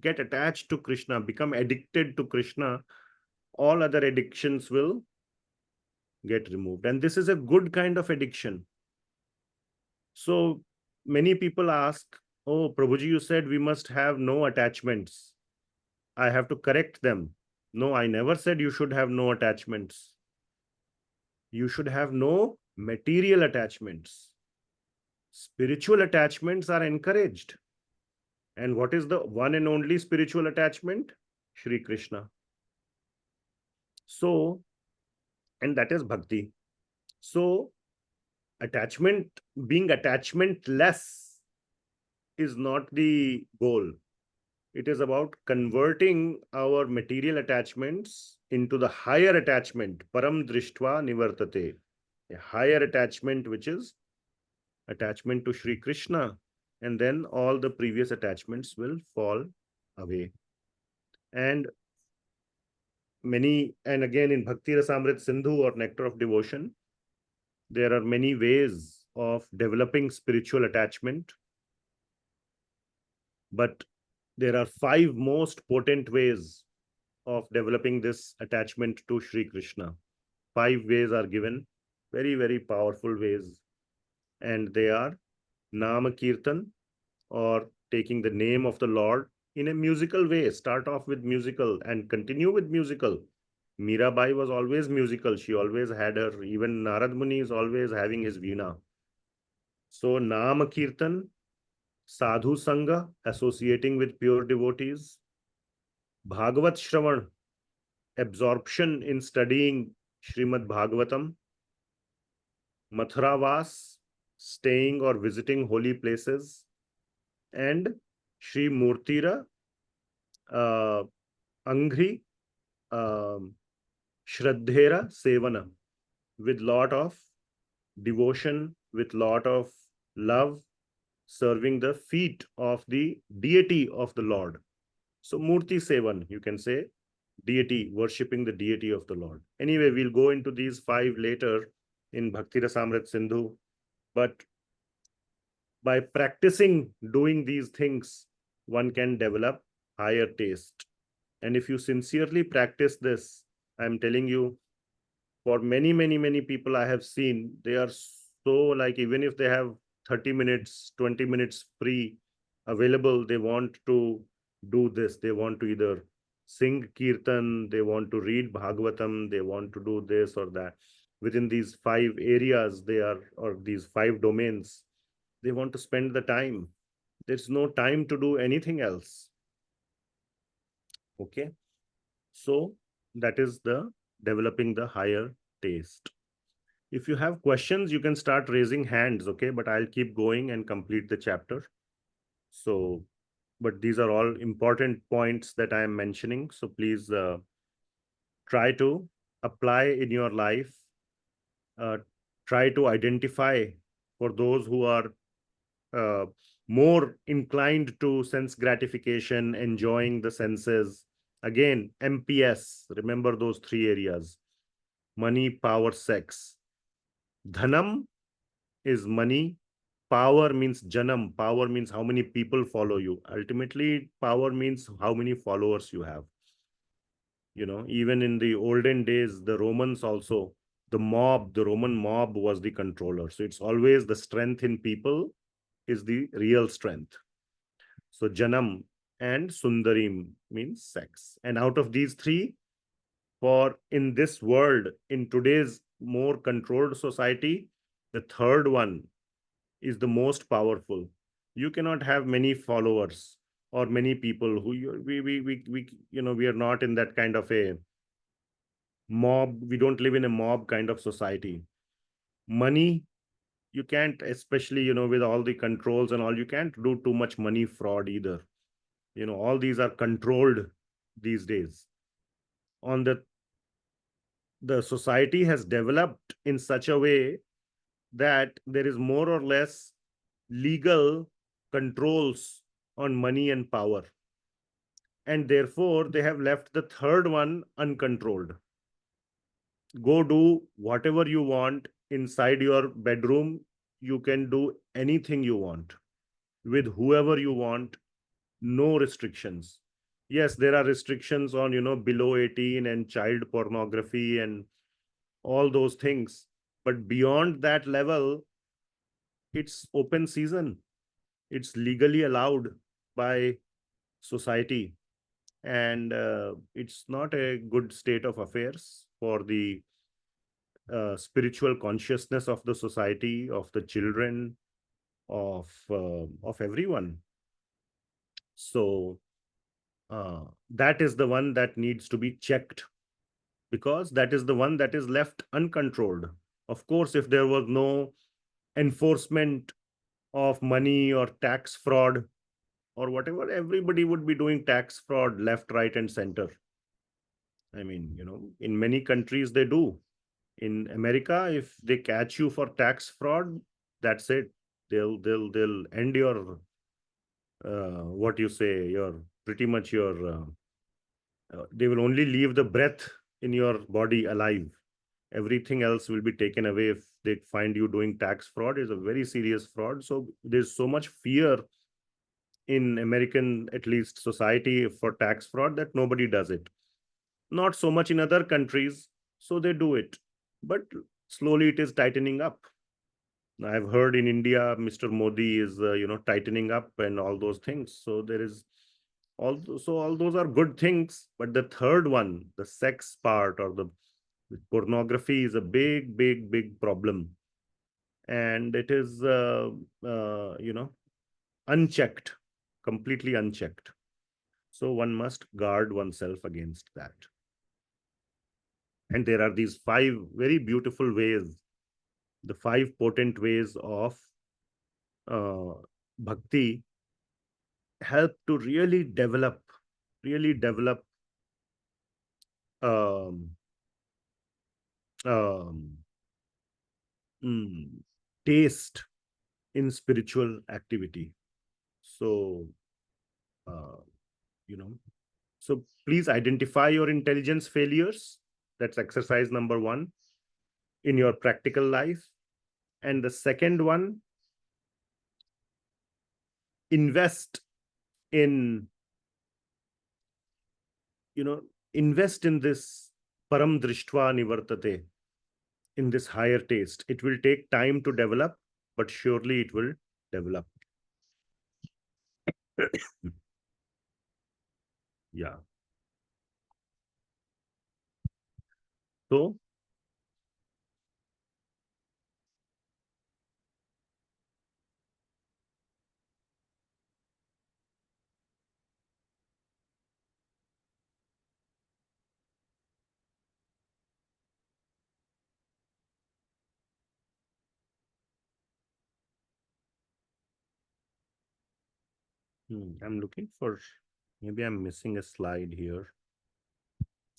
get attached to Krishna, become addicted to Krishna. All other addictions will get removed. And this is a good kind of addiction. So many people ask, oh, Prabhuji, you said we must have no attachments. I have to correct them. No, I never said you should have no attachments. You should have no material attachments. Spiritual attachments are encouraged. And what is the one and only spiritual attachment? Shri Krishna. So, and that is bhakti. So, being attachmentless is not the goal. It is about converting our material attachments into the higher attachment, param drishtva nivartate, a higher attachment, which is attachment to Shri Krishna, and then all the previous attachments will fall away. And again in Bhakti Rasamrit Sindhu, or Nectar of Devotion, there are many ways of developing spiritual attachment, but there are 5 most potent ways of developing this attachment to Shri Krishna. 5 ways are given, very, very powerful ways. And they are Nama Kirtan, or taking the name of the Lord in a musical way. Start off with musical and continue with musical. Mirabai was always musical. She always had her, even Narad Muni is always having his veena. So Nama Kirtan, Sadhu Sangha, associating with pure devotees, Bhagavat Shravan, absorption in studying Srimad Bhagavatam, Mathuravas, staying or visiting holy places, and Shri Murtira, Angri, Shraddhera Sevana, with lot of devotion with lot of love, serving the feet of the deity of the Lord. So Murti Sevan, you can say, deity, worshipping the deity of the Lord. Anyway, we'll go into these 5 later in Bhakti Rasamrit Sindhu. But by practicing doing these things, one can develop higher taste. And if you sincerely practice this, I'm telling you, for many people I have seen, they are so like, even if they have 30 minutes, 20 minutes free available, they want to do this. They want to either sing Kirtan, they want to read Bhagavatam, they want to do this or that. Within these 5 areas, they are, or these 5 domains, they want to spend the time. There's no time to do anything else. Okay. So that is the developing the higher taste. If you have questions, you can start raising hands, okay? But I'll keep going and complete the chapter. So, but these are all important points that I am mentioning. So please try to apply in your life. Try to identify for those who are more inclined to sense gratification, enjoying the senses. Again, MPS, remember those 3 areas: money, power, sex. Dhanam is money. Power means janam. Power means how many people follow you. Ultimately, power means how many followers you have. You know, even in the olden days, the Romans also, the Roman mob was the controller. So it's always the strength in people is the real strength. So janam and sundarim means sex. And out of these 3, for in this world, in today's more controlled society, the third one is the most powerful. You cannot have many followers or many people who we are not in that kind of a mob. We don't live in a mob kind of society. Money, you can't, especially with all the controls and all, you can't do too much money fraud either. All these are controlled these days. On the society has developed in such a way that there is more or less legal controls on money and power. And therefore, they have left the third one uncontrolled. Go do whatever you want inside your bedroom. You can do anything you want with whoever you want. No restrictions. Yes, there are restrictions on, below 18 and child pornography and all those things. But beyond that level, it's open season. It's legally allowed by society. And it's not a good state of affairs for the spiritual consciousness of the society, of the children, of everyone. So that is the one that needs to be checked, because that is the one that is left uncontrolled. Of course, if there was no enforcement of money or tax fraud or whatever, everybody would be doing tax fraud left, right, and center. I mean, in many countries they do. In America, if they catch you for tax fraud, that's it. They'll end your what you say, your pretty much your they will only leave the breath in your body alive. Everything else will be taken away if they find you doing tax fraud. Is a very serious fraud. So there's so much fear in American, at least, society for tax fraud that nobody does it. Not so much in other countries, so they do it. But slowly it is tightening up. I've heard in India, Mr. Modi is, tightening up and all those things. So there is all those are good things. But the third one, the sex part or the pornography, is a big problem. And it is, unchecked, completely unchecked. So one must guard oneself against that. And there are these 5 very beautiful ways, the 5 potent ways of bhakti help to really develop um, taste in spiritual activity. So, so please identify your intelligence failures. That's exercise number 1 in your practical life. And the second one, invest in, invest in this param drishtva nivartate, in this higher taste. It will take time to develop, but surely it will develop. Yeah. So, I'm looking for, maybe I'm missing a slide here.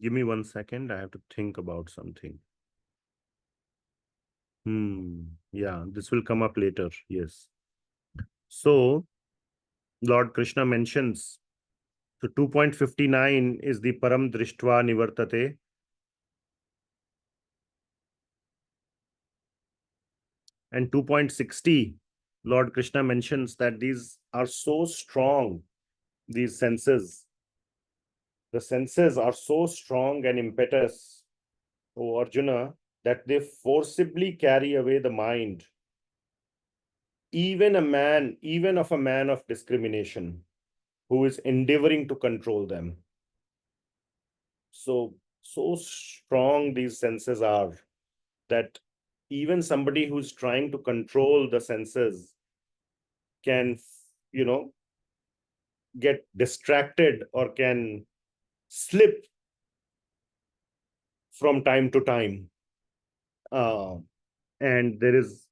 Give me 1 second. I have to think about something. Yeah, this will come up later. Yes. So, Lord Krishna mentions, so 2.59 is the param drishtva nivartate. And 2.60, Lord Krishna mentions that these are so strong, these senses. The senses are so strong and impetus, O Arjuna, that they forcibly carry away the mind. Even of a man of discrimination who is endeavoring to control them. So strong these senses are that even somebody who's trying to control the senses can, get distracted or can slip from time to time. And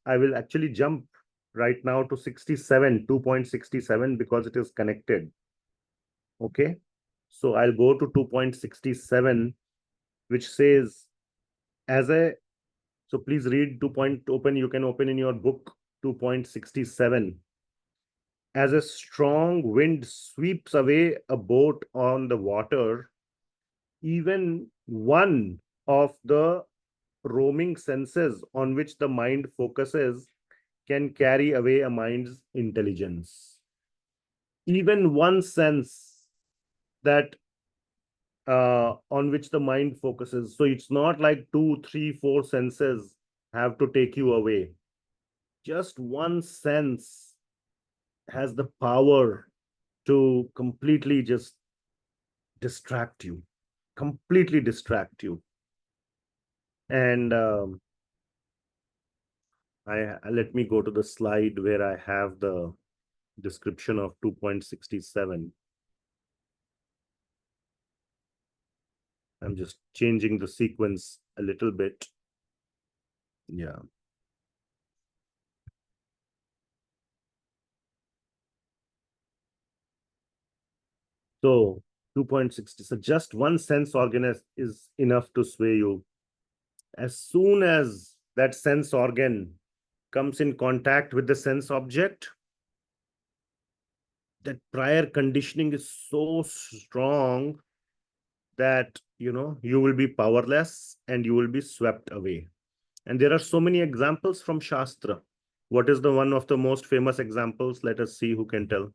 I will actually jump right now to 2.67, because it is connected. Okay. So I'll go to 2.67, which says, so please read you can open in your book 2.67. As a strong wind sweeps away a boat on the water, even one of the roaming senses on which the mind focuses can carry away a mind's intelligence. Even one sense that on which the mind focuses. So it's not like 2, 3, 4 senses have to take you away. Just one sense has the power to completely just distract you, completely distract you. And let me go to the slide where I have the description of 2.67. I'm just changing the sequence a little bit. Yeah. So 2.60. So just one sense organ is enough to sway you. As soon as that sense organ comes in contact with the sense object, that prior conditioning is so strong that, you will be powerless and you will be swept away. And there are so many examples from Shastra. What is the one of the most famous examples? Let us see who can tell.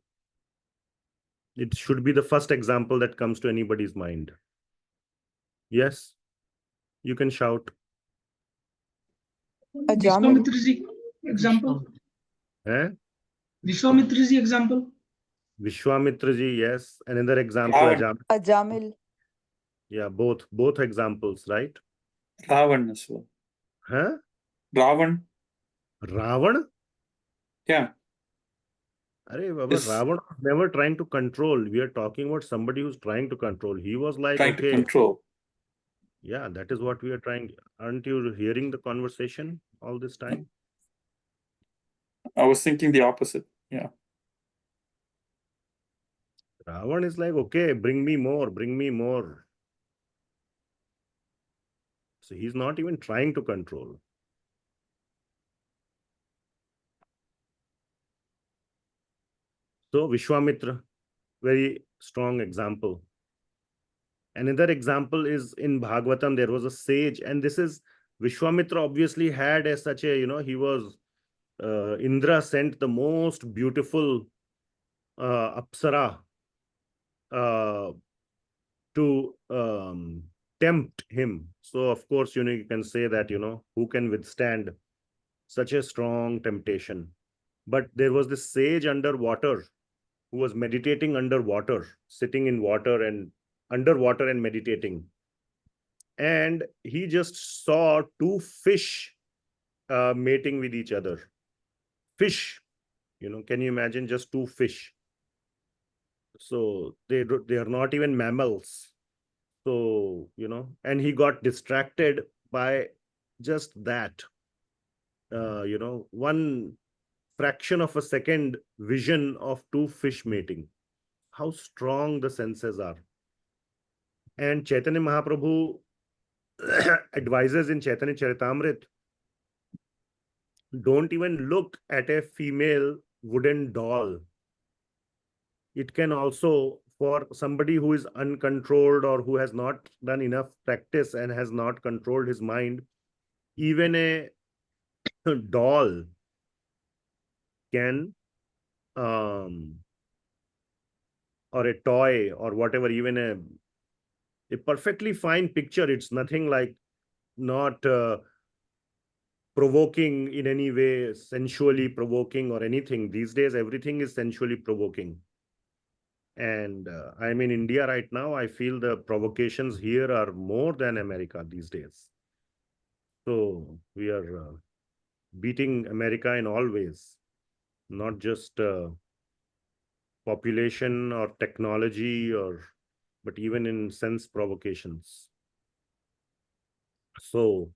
It should be the first example that comes to anybody's mind. Yes, you can shout.
Vishwamitraji example. Vishwamitraji example.
Vishwamitraji, yes. Another example,
Ajamil.
Yeah, both examples, right?
Ravan as well.
Huh?
Ravan.
Ravan?
Yeah.
Ravan was never trying to control. We are talking about somebody who's trying to control. He was like,
trying to control.
Yeah, that is what we are trying. Aren't you hearing the conversation all this time?
I was thinking the opposite. Yeah.
Ravan is like, okay, bring me more, bring me more. So he's not even trying to control. So Vishwamitra, very strong example. Another example is in Bhagavatam, there was a sage, and this is Vishwamitra obviously had such a, he was, Indra sent the most beautiful Apsara to tempt him. So, of course, you can say that, who can withstand such a strong temptation? But there was this sage underwater who was meditating underwater, sitting in water and underwater and meditating. And he just saw two fish mating with each other. Fish, can you imagine just two fish? So they are not even mammals. So, and he got distracted by just that, one fraction of a second vision of two fish mating. How strong the senses are. And Chaitanya Mahaprabhu advises in Chaitanya Charitamrita, don't even look at a female wooden doll. It can also, for somebody who is uncontrolled or who has not done enough practice and has not controlled his mind, even a doll can, or a toy or whatever, even a perfectly fine picture, it's nothing like, not provoking in any way, sensually provoking or anything. These days, everything is sensually provoking. And I'm in India right now. I feel the provocations here are more than America these days. So we are beating America in all ways, not just population or technology, but even in sense provocations. So,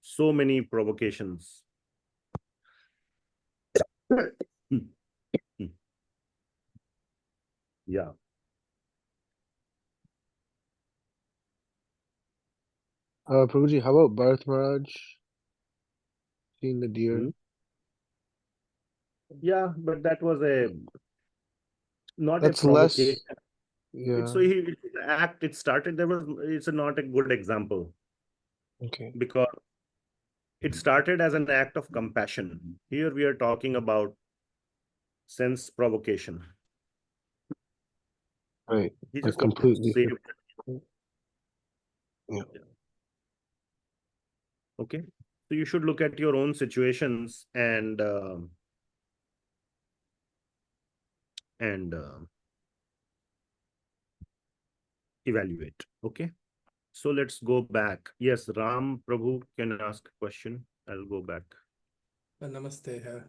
so many provocations. Yeah.
Prabhuji, how about Bharat Maharaj seeing the deer?
Yeah, but that was not
That's
a provocation.
yeah.
So he act. It started. It's not a good example.
Okay.
Because it started as an act of compassion. Here we are talking about sense provocation.
Right.
He
Like
just wanted to
completely.
save.
Yeah.
Okay. So you should look at your own situations and evaluate. Okay. So let's go back. Yes, Ram Prabhu can ask a question. I'll go back.
Namaste.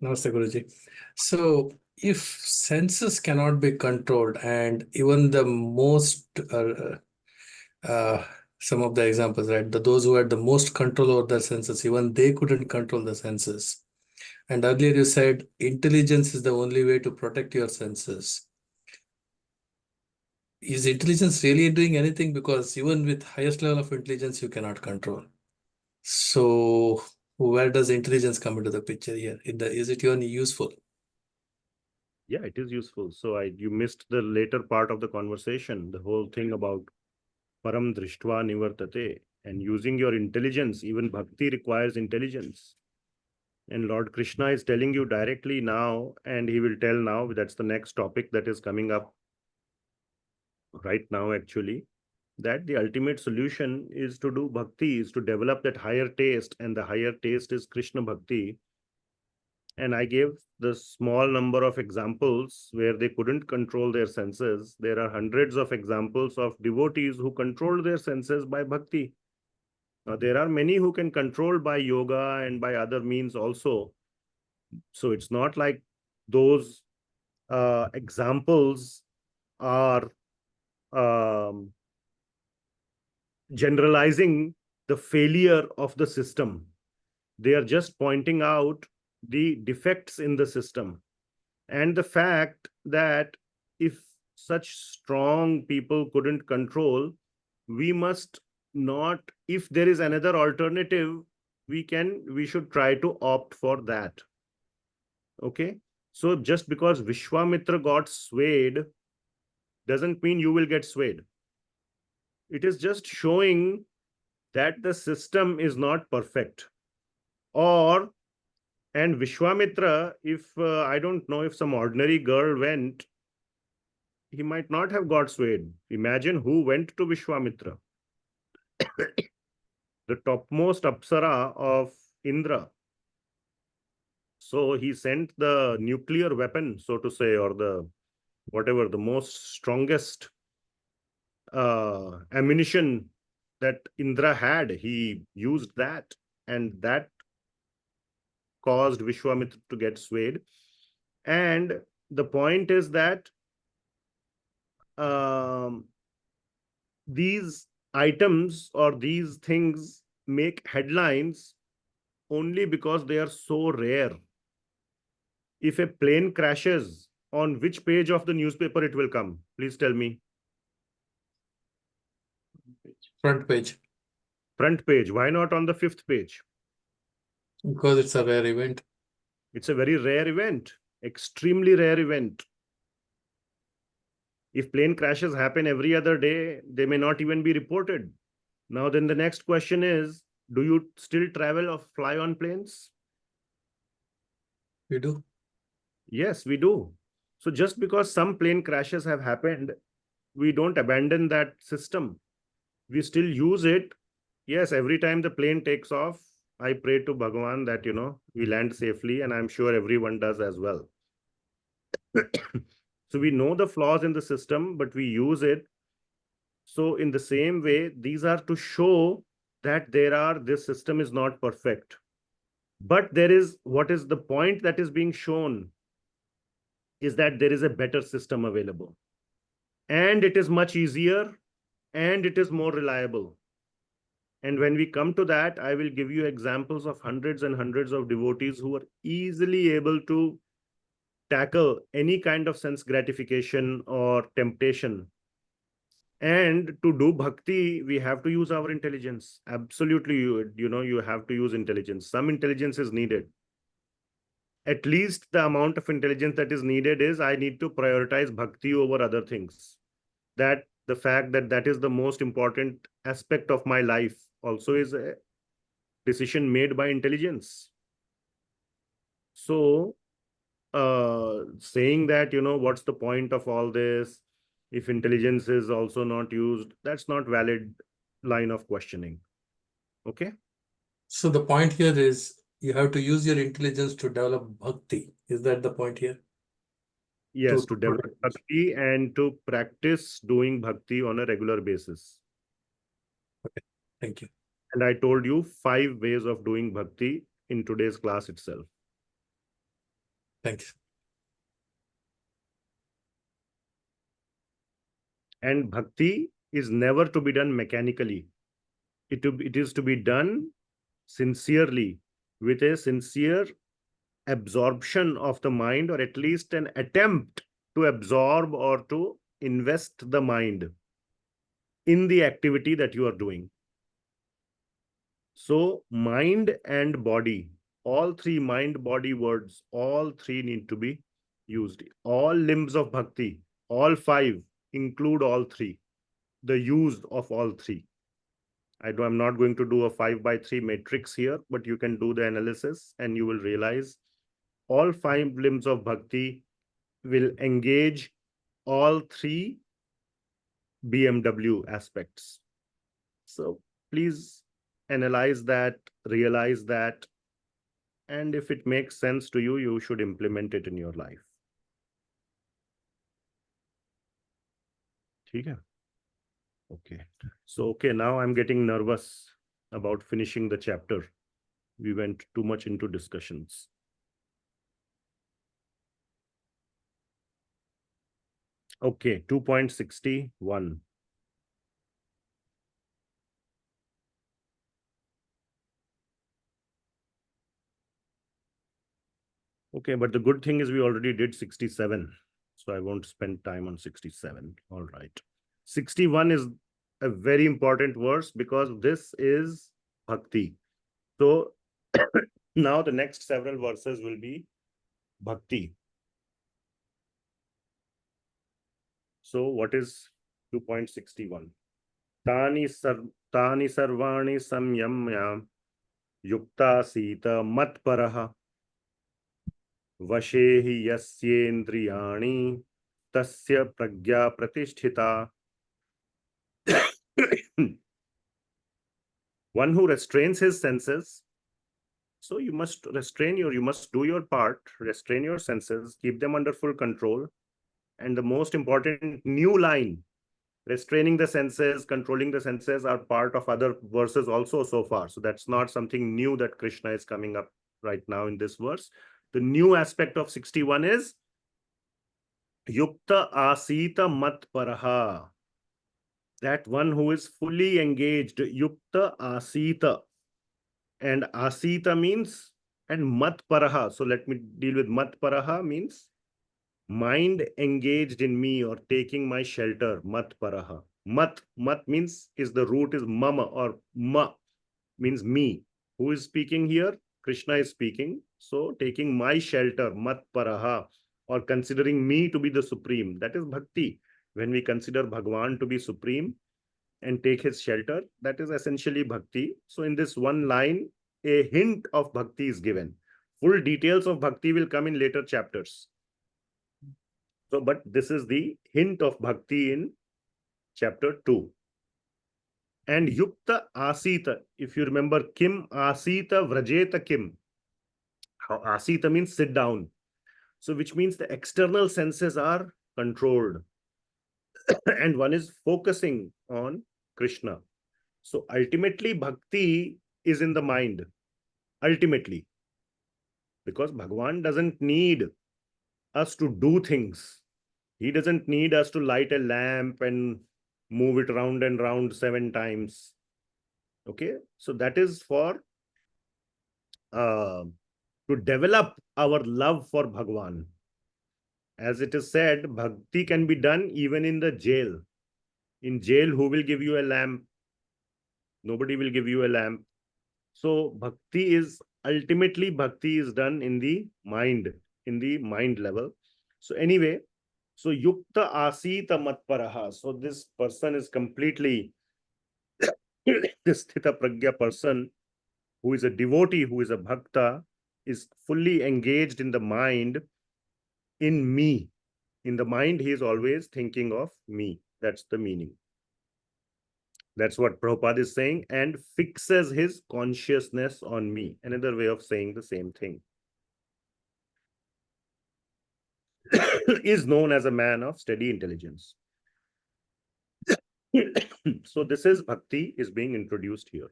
Namaste, Guruji. So, if senses cannot be controlled, and even the most, some of the examples, right? Those who had the most control over their senses, even they couldn't control the senses. And earlier you said intelligence is the only way to protect your senses. Is intelligence really doing anything? Because even with highest level of intelligence, you cannot control. So where does intelligence come into the picture here? Is it even useful?
Yeah, it is useful. So you missed the later part of the conversation, the whole thing about param drishtva nivartate, and using your intelligence. Even bhakti requires intelligence. And Lord Krishna is telling you directly now, and he will tell now, that's the next topic that is coming up right now actually, that the ultimate solution is to do bhakti, is to develop that higher taste, and the higher taste is Krishna bhakti. And I gave the small number of examples where they couldn't control their senses. There are hundreds of examples of devotees who controlled their senses by bhakti. Now, there are many who can control by yoga and by other means also. So it's not like those examples are generalizing the failure of the system. They are just pointing out the defects in the system and the fact that if such strong people couldn't control, we must not, if there is another alternative, we should try to opt for that. Okay. So just because Vishwamitra got swayed doesn't mean you will get swayed. It is just showing that the system is not perfect. And Vishwamitra, if I don't know, if some ordinary girl went, he might not have got swayed. Imagine who went to Vishwamitra. The topmost Apsara of Indra. So he sent the nuclear weapon, so to say, or the whatever, the most strongest ammunition that Indra had. He used that, and that caused Vishwamitra to get swayed. And the point is that these items or these things make headlines only because they are so rare. If a plane crashes, on which page of the newspaper it will come? Please tell me.
Front page.
Front page. Why not on the 5th page?
Because it's a rare event.
It's a very rare event, extremely rare event. If plane crashes happen every other day, they may not even be reported. Now, then the next question is, do you still travel or fly on planes?
We do.
Yes, we do. So just because some plane crashes have happened, we don't abandon that system. We still use it. Yes, every time the plane takes off, I pray to Bhagavan that, we land safely, and I'm sure everyone does as well. So we know the flaws in the system, but we use it. So in the same way, these are to show that this system is not perfect. But what is the point that is being shown is that there is a better system available. And it is much easier, and it is more reliable. And when we come to that, I will give you examples of hundreds and hundreds of devotees who are easily able to tackle any kind of sense gratification or temptation. And to do bhakti, we have to use our intelligence. Absolutely, you have to use intelligence. Some intelligence is needed. At least the amount of intelligence that is needed is I need to prioritize bhakti over other things. That the fact that is the most important aspect of my life also is a decision made by intelligence. So saying that, what's the point of all this if intelligence is also not used, that's not valid line of questioning. Okay.
So the point here is you have to use your intelligence to develop bhakti. Is that the point here?
Yes, to develop bhakti and to practice doing bhakti on a regular basis.
Okay, thank you.
And I told you 5 ways of doing bhakti in today's class itself.
Thanks.
And bhakti is never to be done mechanically. It is to be done sincerely, with a sincere absorption of the mind, or at least an attempt to absorb or to invest the mind in the activity that you are doing. So mind and body, all 3 mind, body, words, all 3 need to be used. All limbs of bhakti, all 5 include all 3, the use of all 3. I'm not going to do a 5x3 matrix here, but you can do the analysis and you will realize all 5 limbs of bhakti will engage all 3 BMW aspects. So please analyze that, realize that, and if it makes sense to you, you should implement it in your life. Okay. Okay. So, now I'm getting nervous about finishing the chapter. We went too much into discussions. Okay, 2.61. Okay, but the good thing is we already did 67. So I won't spend time on 67. All right. 61 is a very important verse because this is bhakti. So now the next several verses will be bhakti. So what is 2.61? Tani sarvani samyamya yukta sita matparaha vashehi yasyendriyani tasya pragya pratisthita. One who restrains his senses. So you must you must do your part, restrain your senses, keep them under full control. And the most important new line, restraining the senses, controlling the senses, are part of other verses also so far. So that's not something new that Krishna is coming up right now in this verse. The new aspect of 61 is yukta asita matparaha. That one who is fully engaged, yukta asita. And asita means, and matparaha. So let me deal with matparaha means mind engaged in me or taking my shelter. Matparaha. Mat means is the root is mama or ma means me. Who is speaking here? Krishna is speaking. So taking my shelter, matparaha, or considering me to be the supreme. That is bhakti. When we consider Bhagwan to be supreme and take his shelter, that is essentially bhakti. So in this one line, a hint of bhakti is given. Full details of bhakti will come in later chapters. So, but this is the hint of bhakti in chapter 2. And yukta asita, if you remember, kim asita vrajeta kim. How asita means sit down. So which means the external senses are controlled. And one is focusing on Krishna. So ultimately, bhakti is in the mind. Ultimately. Because Bhagwan doesn't need us to do things. He doesn't need us to light a lamp and move it round and round 7 times. Okay, so that is for to develop our love for Bhagwan. As it is said, bhakti can be done even in the jail. In jail, who will give you a lamp? Nobody will give you a lamp. So bhakti is ultimately done in the mind level. So anyway, so yukta asita matparaha. So this person is completely this sthithaprajna person who is a devotee, who is a bhakta, is fully engaged in the mind, in me. In the mind, he is always thinking of me. That's the meaning. That's what Prabhupada is saying, and fixes his consciousness on me. Another way of saying the same thing. Is known as a man of steady intelligence. So this is bhakti is being introduced here.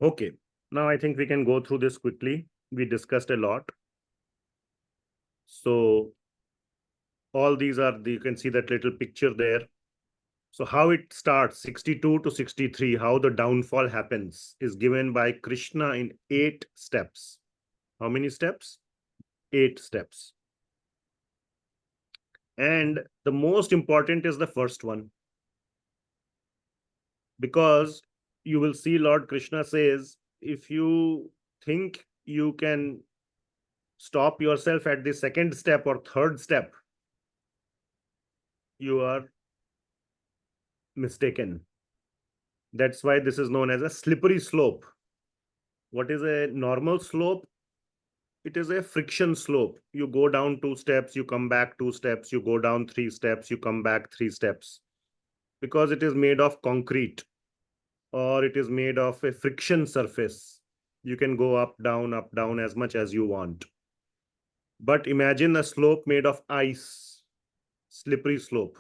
Okay, now I think we can go through this quickly. We discussed a lot. So all these are, you can see that little picture there. So how it starts, 62 to 63, how the downfall happens, is given by Krishna in 8 steps. How many steps? 8 steps. And the most important is the first one. Because you will see Lord Krishna says, if you think you can stop yourself at the second step or third step, you are mistaken. That's why this is known as a slippery slope. What is a normal slope? It is a friction slope. You go down 2 steps, you come back 2 steps, you go down 3 steps, you come back 3 steps. Because it is made of concrete or it is made of a friction surface. You can go up, down as much as you want. But imagine a slope made of ice, slippery slope.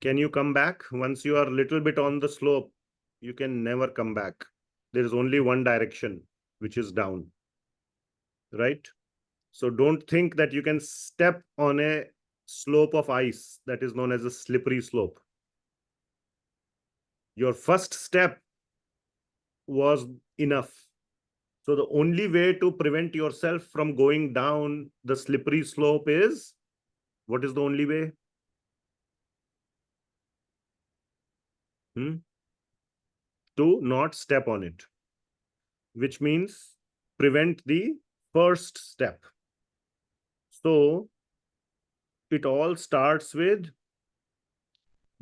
Can you come back? Once you are a little bit on the slope, you can never come back. There is only one direction, which is down. Right? So don't think that you can step on a slope of ice that is known as a slippery slope. Your first step was enough. So the only way to prevent yourself from going down the slippery slope is, what is the only way? To not step on it. Which means prevent the first step. So it all starts with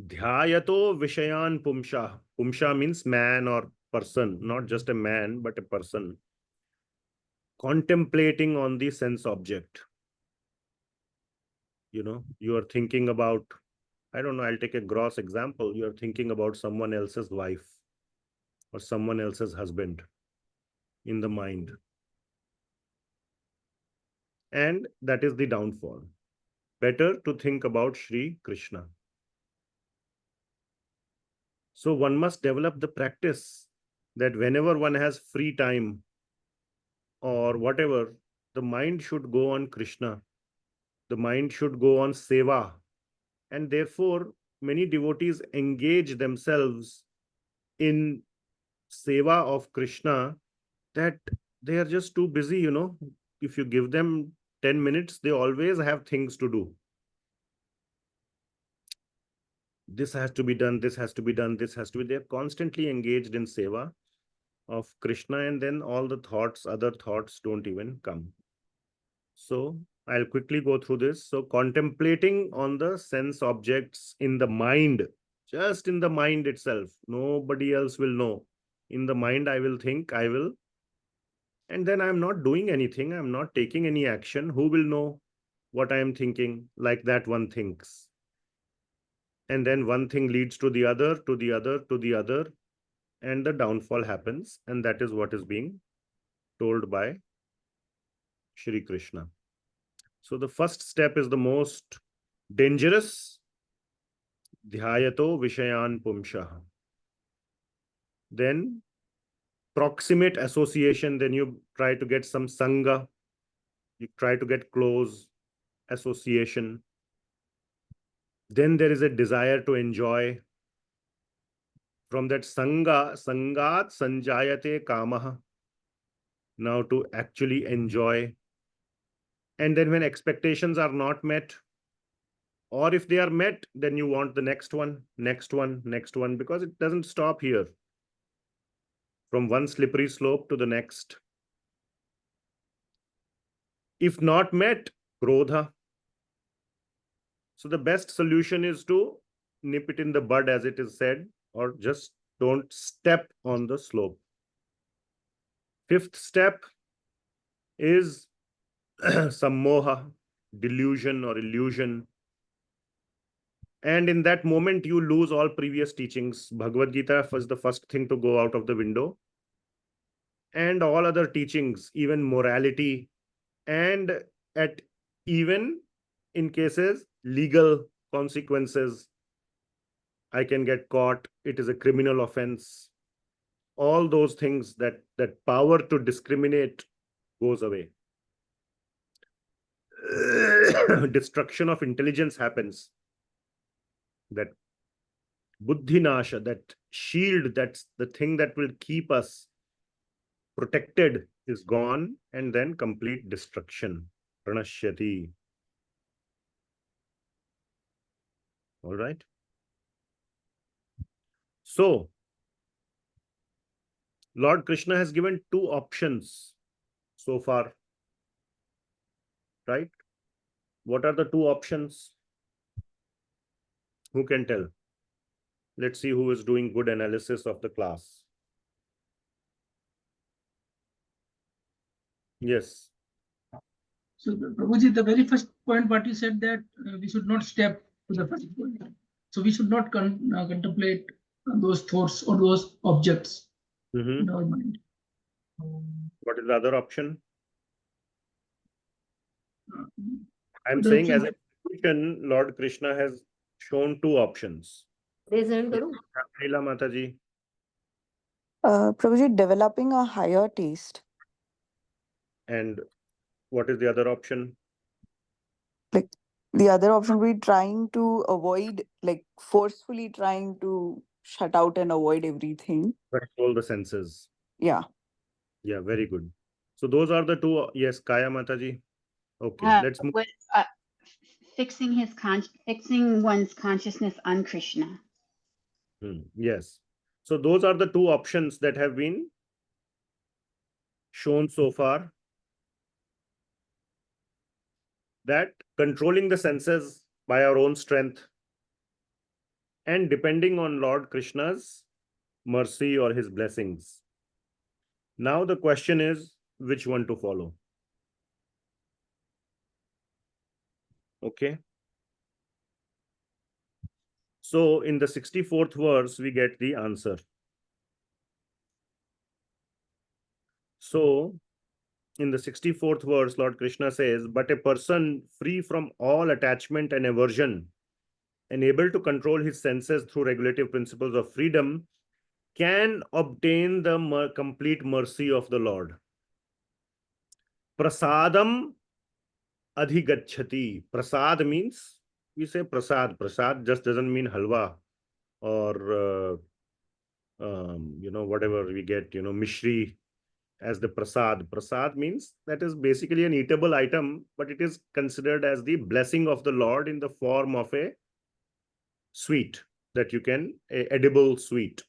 dhyayato vishayan pumsha. Pumsha means man or person, not just a man, but a person. Contemplating on the sense object. You are thinking about, I don't know, I'll take a gross example. You are thinking about someone else's wife or someone else's husband in the mind. And that is the downfall. Better to think about Shri Krishna. So one must develop the practice that whenever one has free time or whatever, the mind should go on Krishna. The mind should go on seva. And therefore, many devotees engage themselves in seva of Krishna that they are just too busy, If you give them 10 minutes, they always have things to do. This has to be done, this has to be done, this has to be. They're constantly engaged in seva of Krishna, and then all the thoughts, other thoughts don't even come. So I'll quickly go through this. So contemplating on the sense objects in the mind, just in the mind itself, nobody else will know. In the mind, I will think, I will, and then I'm not doing anything. I'm not taking any action. Who will know what I am thinking? Like that one thinks. And then one thing leads to the other, to the other, to the other, and the downfall happens. And that is what is being told by Shri Krishna. So the first step is the most dangerous. Dhyayato vishayan pumshaha. Then proximate association. Then you try to get some sangha. You try to get close association. Then there is a desire to enjoy. From that sangat sanjayate kamaha. Now to actually enjoy. And then when expectations are not met, or if they are met, then you want the next one, next one, next one, because it doesn't stop here. From one slippery slope to the next. If not met, krodha. So the best solution is to nip it in the bud, as it is said, or just don't step on the slope. Fifth step is sammoha, delusion or illusion. And in that moment, you lose all previous teachings. Bhagavad Gita was the first thing to go out of the window. And all other teachings, even morality, and at even in cases, legal consequences. I can get caught. It is a criminal offense. All those things, that power to discriminate goes away. Destruction of intelligence happens. That buddhi nasha, that shield, that's the thing that will keep us protected, is gone, and then complete destruction. Pranashyati. All right. So, Lord Krishna has given two options so far. Right? What are the two options? Who can tell? Let's see who is doing good analysis of the class. Yes.
So, Prabhuji, the very first point, what you said, that we should not step to the first point. So we should not contemplate those thoughts or those objects in our mind.
What is the other option? I'm
The
saying
option-
as a solution, Lord Krishna has shown two options. Leela Mataji.
Prabhuji, developing a higher taste.
And what is the other option?
Like the other option would be trying to avoid, like forcefully trying to shut out and avoid everything.
Control the senses.
Yeah.
Yeah, very good. So those are the two. Yes, Kaya Mataji. Okay, let's move.
Fixing one's consciousness on Krishna.
Yes. So those are the two options that have been shown so far that controlling the senses by our own strength and depending on Lord Krishna's mercy or his blessings. Now the question is, which one to follow? Okay. So in the 64th verse, we get the answer. So in the 64th verse, Lord Krishna says, but a person free from all attachment and aversion and able to control his senses through regulative principles of freedom can obtain the complete mercy of the Lord. Prasadam adhigacchati. Prasad means, we say prasad. Prasad just doesn't mean halwa or, whatever we get, mishri as the prasad. Prasad means that is basically an eatable item, but it is considered as the blessing of the Lord in the form of a sweet that you can, a edible sweet.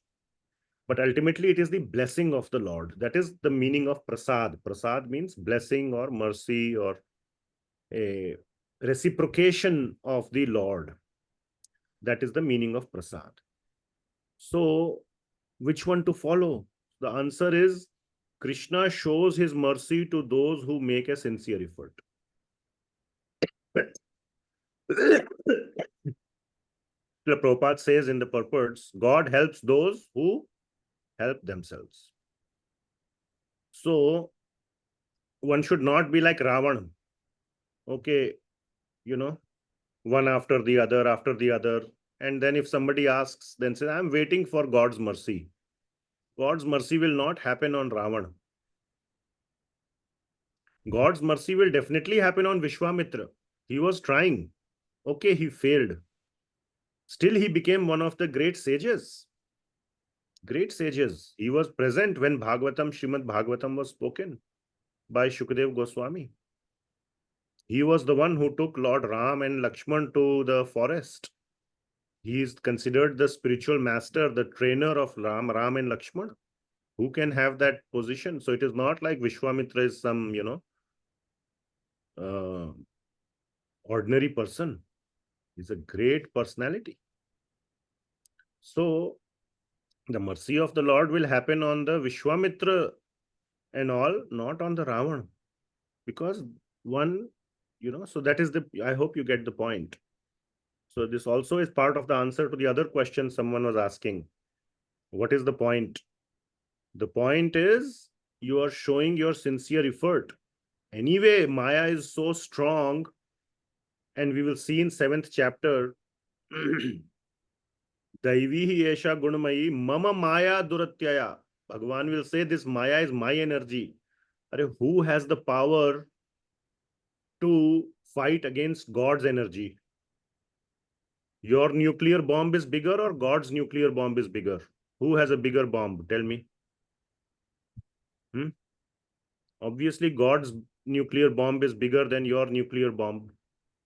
But ultimately, it is the blessing of the Lord. That is the meaning of prasad. Prasad means blessing or mercy or a reciprocation of the Lord. That is the meaning of prasad. So, which one to follow? The answer is Krishna shows his mercy to those who make a sincere effort. The Prabhupada says in the purports, God helps those who help themselves. So, one should not be like Ravan. Okay, one after the other. And then if somebody asks, then say, I'm waiting for God's mercy. God's mercy will not happen on Ravan. God's mercy will definitely happen on Vishwamitra. He was trying. Okay, he failed. Still, he became one of the great sages. Great sages. He was present when Srimad Bhagavatam was spoken by Shukdev Goswami. He was the one who took Lord Ram and Lakshman to the forest. He is considered the spiritual master, the trainer of Ram and Lakshman. Who can have that position? So it is not like Vishwamitra is some, ordinary person. He's a great personality. So the mercy of the Lord will happen on the Vishwamitra and all, not on the Ravan. Because one, so that is I hope you get the point. So this also is part of the answer to the other question someone was asking. What is the point? The point is you are showing your sincere effort. Anyway, Maya is so strong, and we will see in 7th chapter, Daivihi Esha Gunamayi Mama Maya Duratyaya. Bhagavan will say this Maya is my energy. Who has the power to fight against God's energy? Your nuclear bomb is bigger or God's nuclear bomb is bigger? Who has a bigger bomb? Tell me. Obviously, God's nuclear bomb is bigger than your nuclear bomb.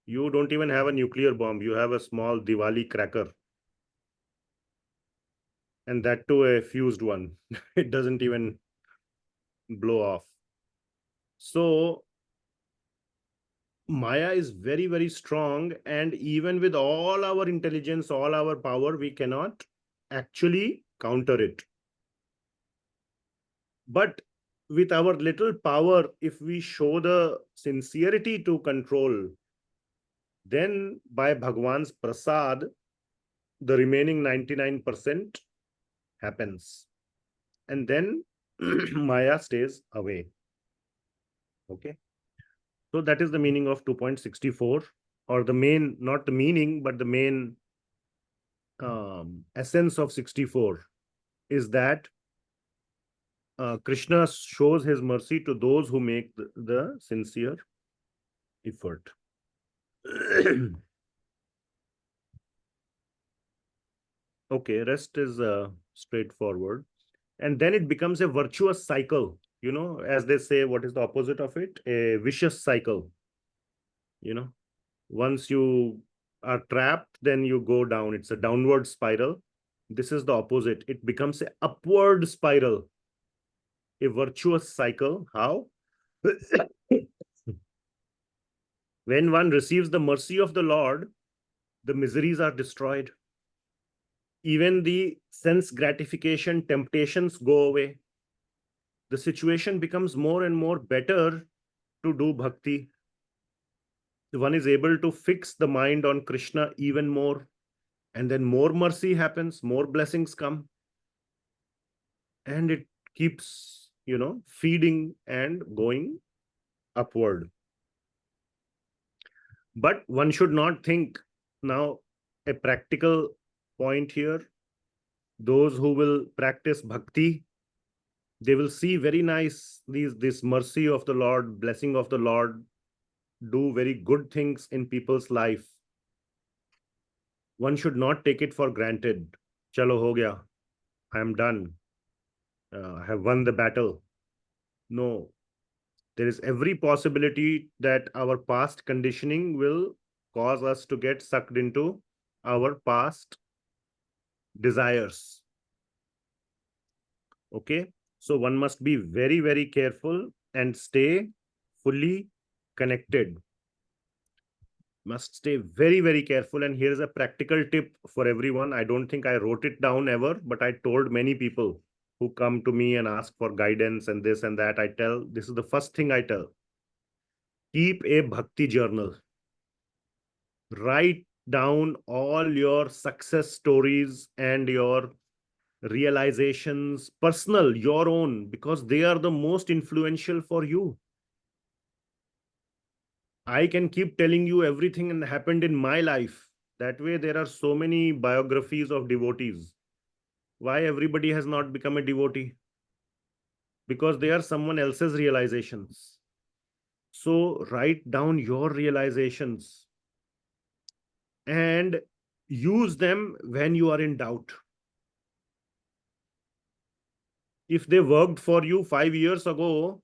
You don't even have a nuclear bomb. You have a small Diwali cracker. And that too a fused one. It doesn't even blow off. So, Maya is very, very strong. And even with all our intelligence, all our power, we cannot actually counter it. But with our little power, if we show the sincerity to control, then by Bhagwan's prasad, the remaining 99% happens. And then Maya stays away. Okay. So that is the meaning of 2.64, or the main, not the meaning, but the main essence of 64 is that Krishna shows his mercy to those who make the sincere effort. Okay, rest is straightforward. And then it becomes a virtuous cycle. As they say, what is the opposite of it? A vicious cycle. Once you are trapped, then you go down. It's a downward spiral. This is the opposite. It becomes an upward spiral. a virtuous cycle. How? When one receives the mercy of the Lord, the miseries are destroyed. Even the sense gratification temptations go away. The situation becomes more and more better to do bhakti. One is able to fix the mind on Krishna even more, and then more mercy happens, more blessings come, and it keeps, feeding and going upward. But one should not think, now a practical point here, those who will practice bhakti, they will see very nice this mercy of the Lord, blessing of the Lord, do very good things in people's life. One should not take it for granted. Chalo ho gaya, I am done, I have won the battle. No, there is every possibility that our past conditioning will cause us to get sucked into our past desires. Okay, so one must be very, very careful and stay fully connected. Must stay very, very careful. And here's a practical tip for everyone. I don't think I wrote it down ever, but I told many people who come to me and ask for guidance and this and that. I tell, this is the first thing I tell. Keep a bhakti journal. Write down all your success stories and your realizations, personal, your own, because they are the most influential for you. I can keep telling you everything that happened in my life. That way, there are so many biographies of devotees. Why everybody has not become a devotee? Because they are someone else's realizations. So write down your realizations and use them when you are in doubt. If they worked for you 5 years ago,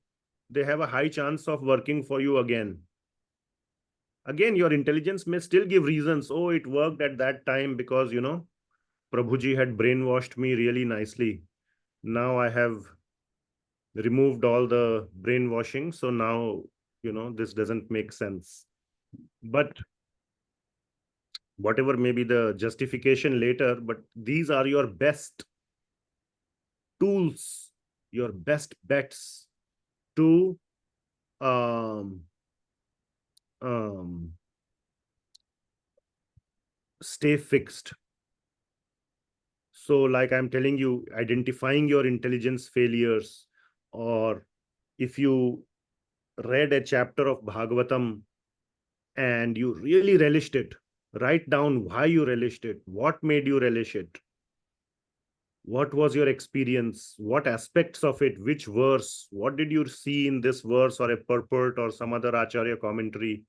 they have a high chance of working for you again. Again, your intelligence may still give reasons. Oh, it worked at that time because, Prabhuji had brainwashed me really nicely. Now I have removed all the brainwashing. So now, this doesn't make sense. But whatever may be the justification later, but these are your best tools, your best bets to stay fixed. So like I'm telling you, identifying your intelligence failures, or if you read a chapter of Bhagavatam and you really relished it, write down why you relished it, what made you relish it, what was your experience, what aspects of it, which verse, what did you see in this verse or a purport or some other Acharya commentary,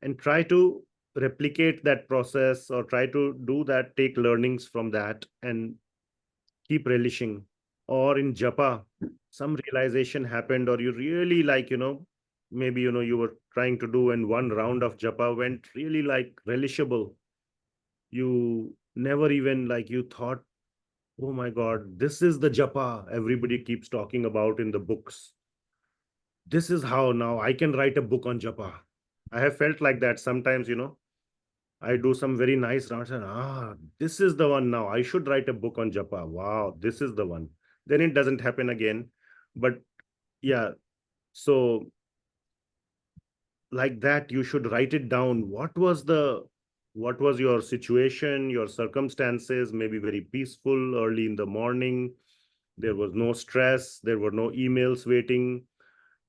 and try to replicate that process or try to do that, take learnings from that and keep relishing. Or in japa, some realization happened, or you really maybe you were trying to do, and one round of japa went really relishable. You never even you thought, oh my God, this is the japa everybody keeps talking about in the books. This is how now I can write a book on japa. I have felt like that sometimes, I do some very nice rounds and this is the one now. I should write a book on japa. Wow, this is the one. Then it doesn't happen again. But yeah, so like that, you should write it down. What was your situation, your circumstances, maybe very peaceful early in the morning. There was no stress. There were no emails waiting.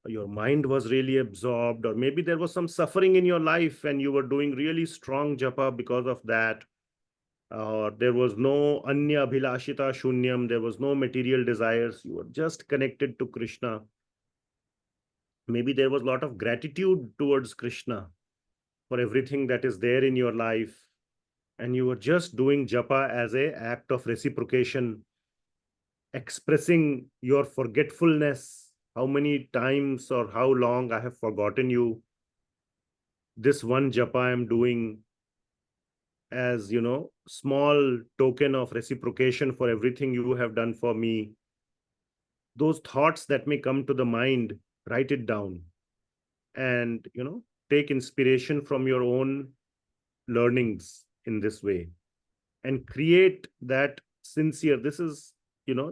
Your mind was really absorbed, or maybe there was some suffering in your life and you were doing really strong japa because of that. There was no anya abhilashita shunyam, there was no material desires, you were just connected to Krishna. Maybe there was a lot of gratitude towards Krishna for everything that is there in your life, and you were just doing japa as an act of reciprocation, expressing your forgetfulness. How many times or how long I have forgotten you. This one japa I am doing as, small token of reciprocation for everything you have done for me. those thoughts that may come to the mind, write it down, and take inspiration from your own learnings in this way, and create that sincere. This is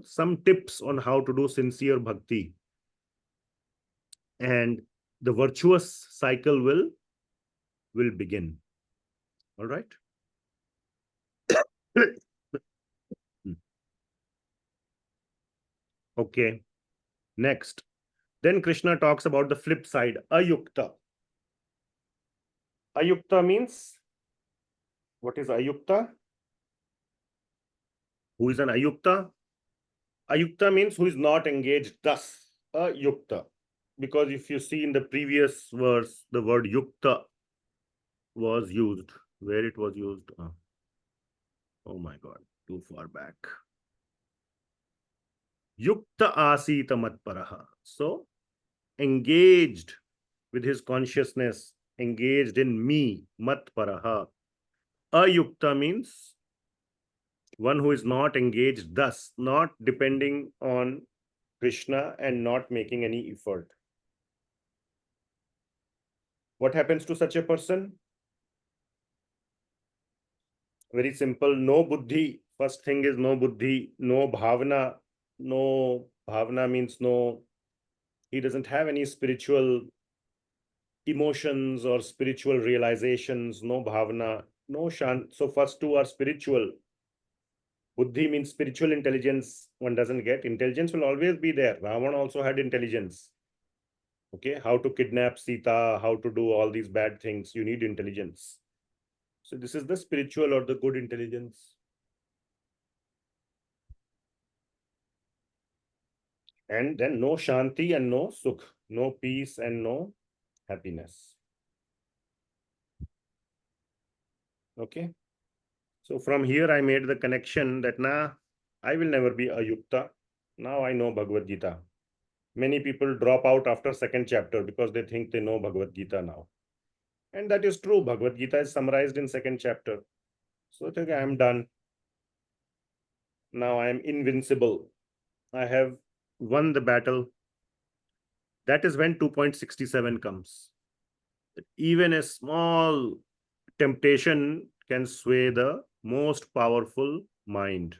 some tips on how to do sincere bhakti, and the virtuous cycle will begin. All right. Okay. Next, then Krishna talks about the flip side, ayukta. Ayukta means, what is ayukta? Who is an ayukta? Ayukta means who is not engaged, thus ayukta. Because if you see in the previous verse, the word yukta was used. Where it was used? Oh my God, too far back. Yukta asita matparaha. So, engaged with his consciousness, engaged in me, matparaha. Ayukta means one who is not engaged, thus not depending on Krishna and not making any effort. What happens to such a person? Very simple. No buddhi. First thing is no buddhi, no bhavana. No bhavana means no, he doesn't have any spiritual emotions or spiritual realizations. No bhavana, no shan. So first two are spiritual. Buddhi means spiritual intelligence. One doesn't get. Intelligence will always be there. Ravana also had intelligence. Okay, how to kidnap Sita, how to do all these bad things. You need intelligence. So this is the spiritual or the good intelligence. And then no shanti and no sukh, no peace and no happiness. Okay. So from here I made the connection that I will never be ayukta. Now I know Bhagavad Gita. Many people drop out after second chapter because they think they know Bhagavad Gita now. And that is true. Bhagavad Gita is summarized in second chapter. So okay, I am done. Now I am invincible. I have won the battle. That is when 2.67 comes. Even a small temptation can sway the most powerful mind.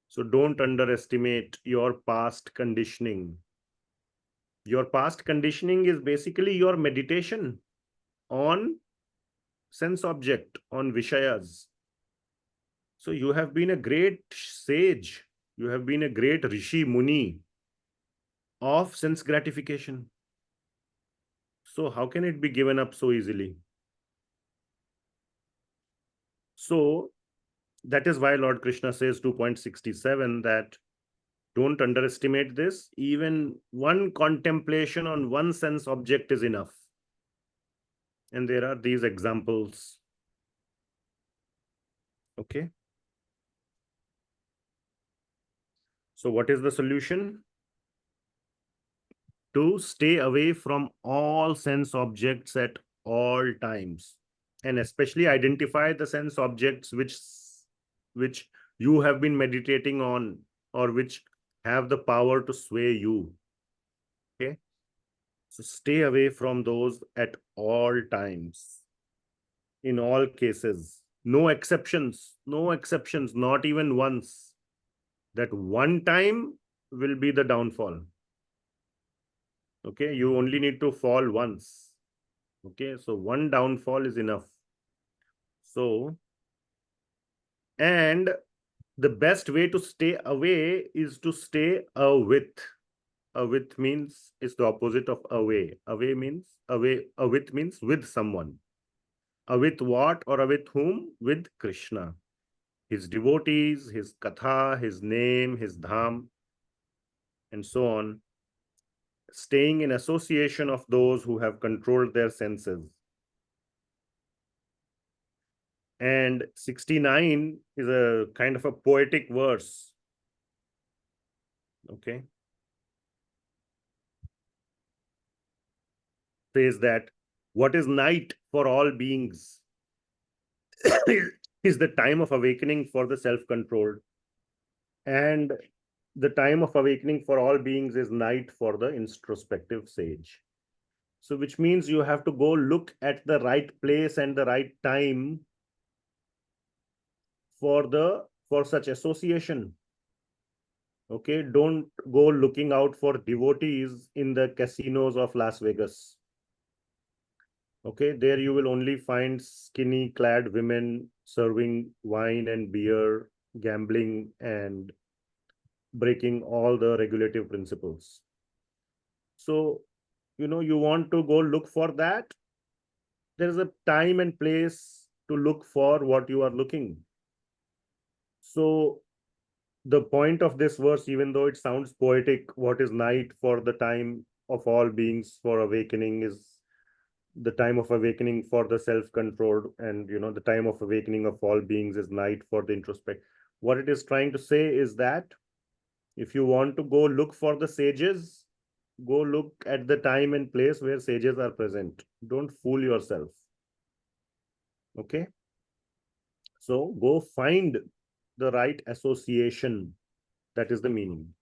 So don't underestimate your past conditioning. Your past conditioning is basically your meditation on sense object, on Vishayas. So you have been a great sage. You have been a great Rishi Muni of sense gratification. So how can it be given up so easily? So that is why Lord Krishna says 2.67 that don't underestimate this. Even one contemplation on one sense object is enough. And there are these examples. Okay. So what is the solution? To stay away from all sense objects at all times, and especially identify the sense objects which you have been meditating on or which have the power to sway you. Okay. So stay away from those at all times, in all cases. No exceptions, not even once. That one time will be the downfall. Okay, you only need to fall once. Okay, so one downfall is enough. So, and the best way to stay away is to stay awith. Awith means, it's the opposite of away. Away means, awith means with someone. Awith what or awith whom? With Krishna. His devotees, his katha, his name, his dham, and so on. Staying in association of those who have controlled their senses. And 69 is a kind of a poetic verse. Okay. Says that what is night for all beings is the time of awakening for the self-controlled. And the time of awakening for all beings is night for the introspective sage. So which means you have to go look at the right place and the right time for such association. Okay, don't go looking out for devotees in the casinos of Las Vegas. Okay, there you will only find skinny clad women serving wine and beer, gambling, and breaking all the regulative principles. So, you want to go look for that. There is a time and place to look for what you are looking. So, the point of this verse, even though it sounds poetic, what is night for the time of all beings for awakening is the time of awakening for the self-controlled, and the time of awakening of all beings is night for the introspect. What it is trying to say is that if you want to go look for the sages, go look at the time and place where sages are present. Don't fool yourself. Okay, so go find the right association. That is the meaning.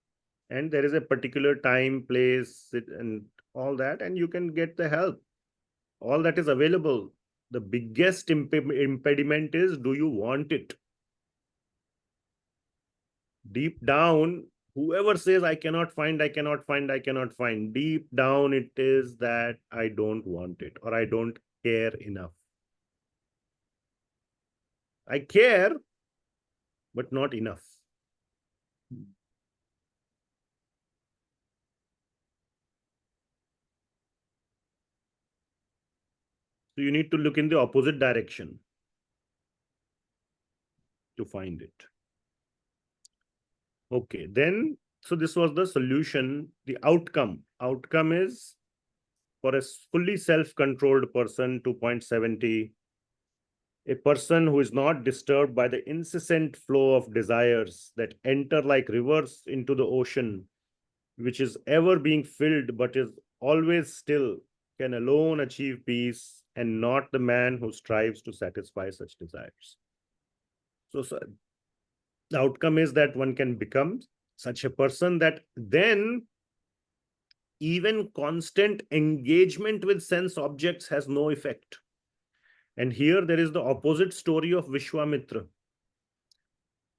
And there is a particular time, place, and all that, and you can get the help. All that is available. The biggest impediment is, do you want it? Deep down, whoever says, I cannot find, deep down it is that I don't want it, or I don't care enough. I care, but not enough. So you need to look in the opposite direction to find it. Okay, then, so this was the solution. The outcome. Outcome is, for a fully self-controlled person, 2.70, a person who is not disturbed by the incessant flow of desires that enter like rivers into the ocean, which is ever being filled but is always still, can alone achieve peace, and not the man who strives to satisfy such desires. So the outcome is that one can become such a person that then even constant engagement with sense objects has no effect. And here there is the opposite story of Vishwamitra.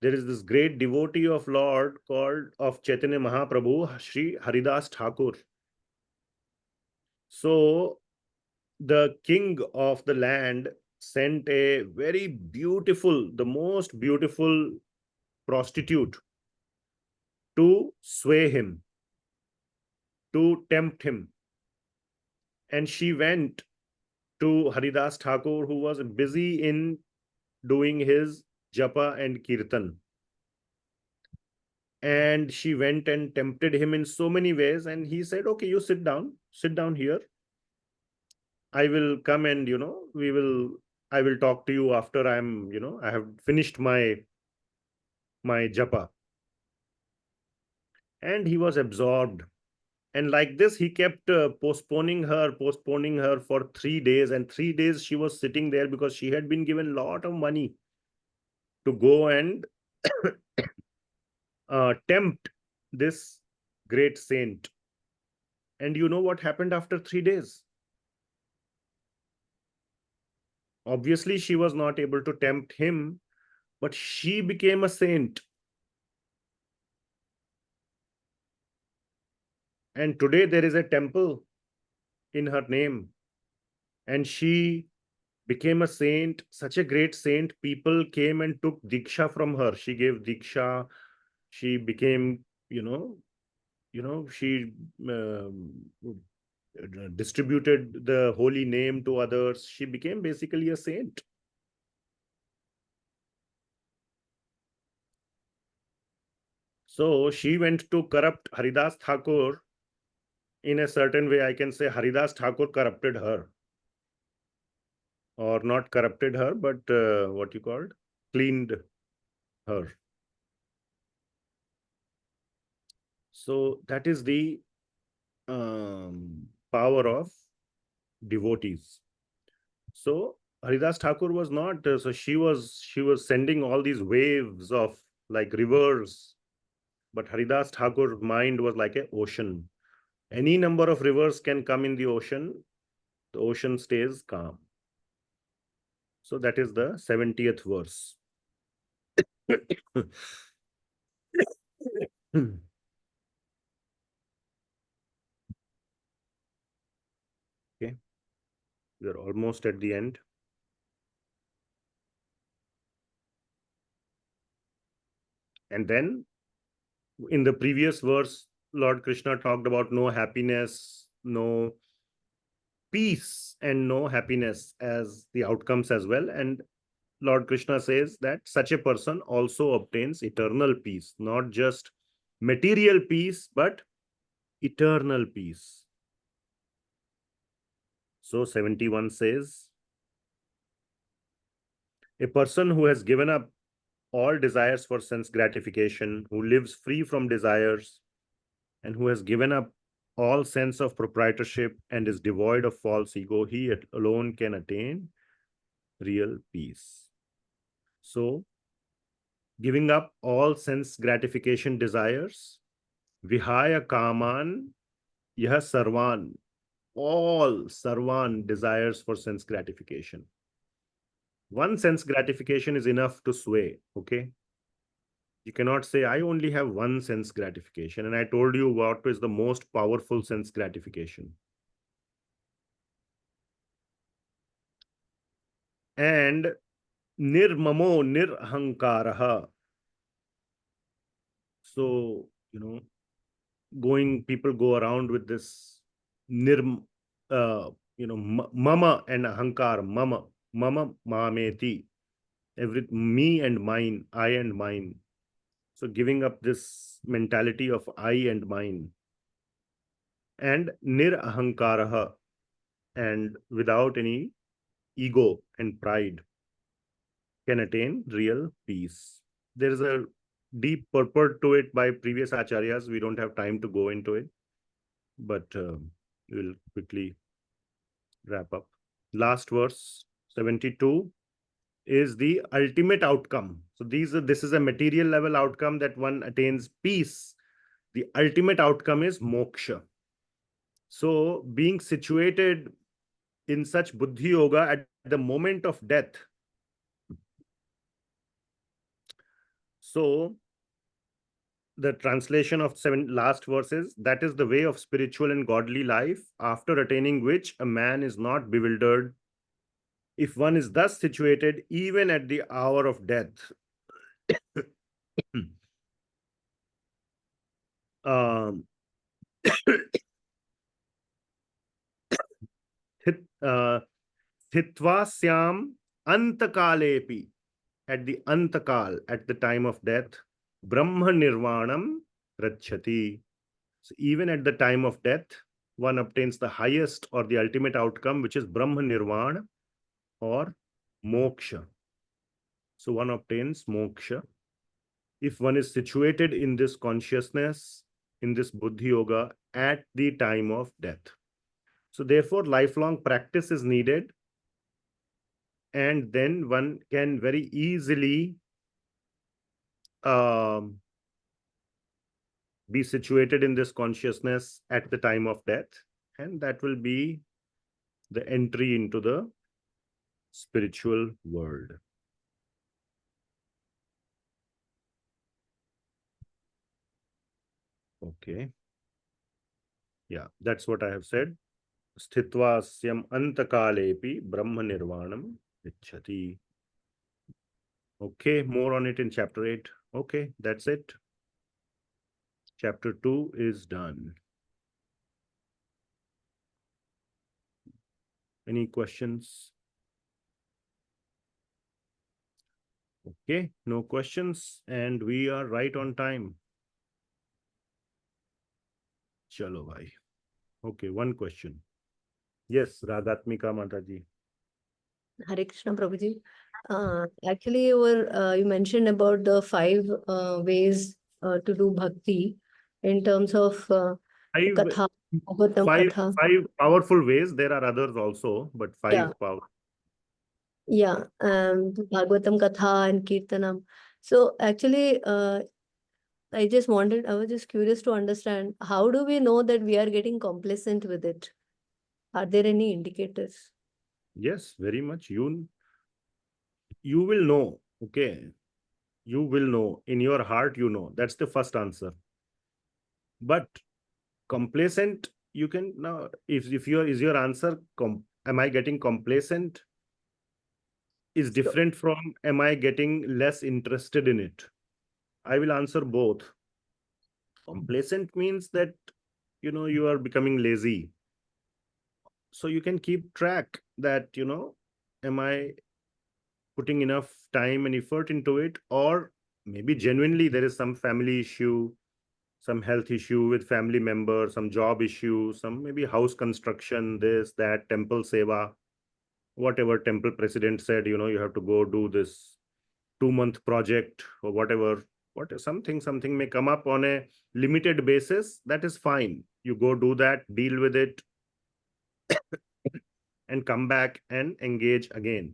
There is this great devotee of Lord of Chaitanya Mahaprabhu, Sri Haridas Thakur. So the king of the land sent a very beautiful, the most beautiful prostitute to sway him, to tempt him. And she went to Haridas Thakur, who was busy in doing his japa and kirtan. And she went and tempted him in so many ways. And he said, okay, you sit down here. I will come and, I will talk to you after I have finished my japa. And he was absorbed. And like this, he kept postponing her for 3 days. And 3 days she was sitting there because she had been given a lot of money to go and tempt this great saint. And you know what happened after 3 days? Obviously, she was not able to tempt him, but she became a saint. And today there is a temple in her name. And she became a saint, such a great saint. People came and took diksha from her. She gave diksha. She became, she distributed the holy name to others. She became basically a saint. So she went to corrupt Haridas Thakur in a certain way. I can say Haridas Thakur corrupted her. Or not corrupted her, but what you called? Cleaned her. So that is the power of devotees. So Haridas Thakur was not, so she was sending all these waves of like rivers But Haridas Thakur's mind was like an ocean. Any number of rivers can come in the ocean stays calm. So that is the 70th verse. Okay, we are almost at the end. And then in the previous verse, Lord Krishna talked about no happiness, no peace, and no happiness as the outcomes as well. And Lord Krishna says that such a person also obtains eternal peace, not just material peace, but eternal peace. So 71 says, a person who has given up all desires for sense gratification, who lives free from desires, and who has given up all sense of proprietorship and is devoid of false ego, he alone can attain real peace. So, giving up all sense gratification desires, vihaya kaman yah sarvan, all sarvan desires for sense gratification. One sense gratification is enough to sway, okay? You cannot say, I only have one sense gratification. And I told you what is the most powerful sense gratification. And nirmamo nirahankaraha. So, people go around with this mama and ahankar, mama mameti, me and mine, I and mine. So giving up this mentality of I and mine. And nirahankaraha, and without any ego and pride, can attain real peace. There is a deep purport to it by previous acharyas. We don't have time to go into it, but we'll quickly wrap up. Last verse, 72, is the ultimate outcome. So this is a material level outcome that one attains peace. The ultimate outcome is moksha. So being situated in such Buddhi Yoga at the moment of death. So the translation of last verses, that is the way of spiritual and godly life, after attaining which a man is not bewildered. If one is thus situated even at the hour of death, Sthitvasyam antakalepi, at the antakal, at the time of death, Brahma nirvanam rachati. So even at the time of death, one obtains the highest or the ultimate outcome, which is Brahma nirvana or moksha. So one obtains moksha if one is situated in this consciousness, in this Buddhi Yoga at the time of death. So therefore, lifelong practice is needed. And then one can very easily be situated in this consciousness at the time of death. And that will be the entry into the spiritual world. Okay. Yeah, that's what I have said. Sthitvasyam antakalepi Brahma nirvanam ichchati. Okay, more on it in chapter 8. Okay, that's it. Chapter 2 is done. Any questions? Okay, no questions, and we are right on time. Chalo bhai. Okay, one question. Yes, Ragatmika Mataji.
Hare Krishna Prabhuji. Actually, you mentioned about the 5 ways to do bhakti in terms of katha,
five powerful ways. There are others also, but 5 power.
Yeah, Bhagavatam Katha and Kirtanam. So actually, I was just curious to understand, how do we know that we are getting complacent with it? Are there any indicators?
Yes, very much. You will know, okay? You will know. In your heart, you know. That's the first answer. But complacent, you can now, is your answer, am I getting complacent? Is different from am I getting less interested in it? I will answer both. Complacent means that, you are becoming lazy. So you can keep track that, am I putting enough time and effort into it? Or maybe genuinely there is some family issue, some health issue with family member, some job issue, some maybe house construction, this, that, temple seva, whatever temple president said, you have to go do this 2-month project or whatever. Something may come up on a limited basis. That is fine. You go do that, deal with it, and come back and engage again.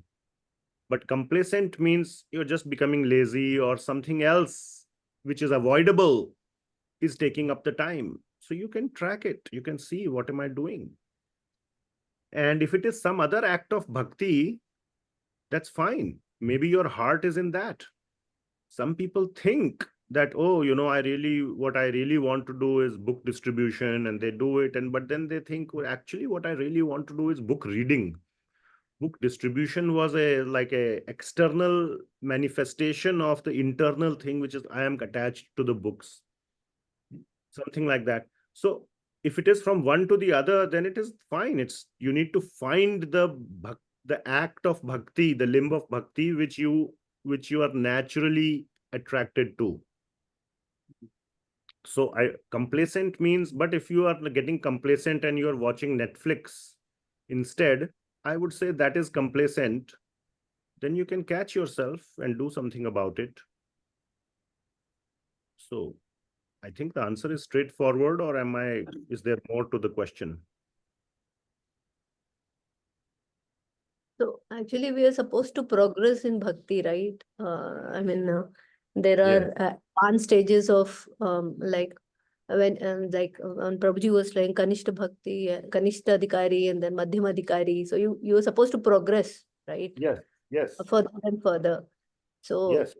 But complacent means you're just becoming lazy, or something else which is avoidable is taking up the time. So you can track it. You can see, what am I doing? And if it is some other act of bhakti, that's fine. Maybe your heart is in that. Some people think that, oh, what I really want to do is book distribution, and they do it. But then they think, well, actually, what I really want to do is book reading. Book distribution was like a external manifestation of the internal thing, which is I am attached to the books. Something like that. So if it is from one to the other, then it is fine. You need to find the act of bhakti, the limb of bhakti, which you are naturally attracted to. So complacent means, but if you are getting complacent and you are watching Netflix instead, I would say that is complacent. Then you can catch yourself and do something about it. So I think the answer is straightforward, or is there more to the question?
So actually, we are supposed to progress in bhakti, right? There are advanced stages of like when Prabhuji was saying Kanishtha Bhakti, Kanishtha Adhikari, and then Madhyama Adhikari. So you are supposed to progress, right?
Yes.
Further and further. So
yes.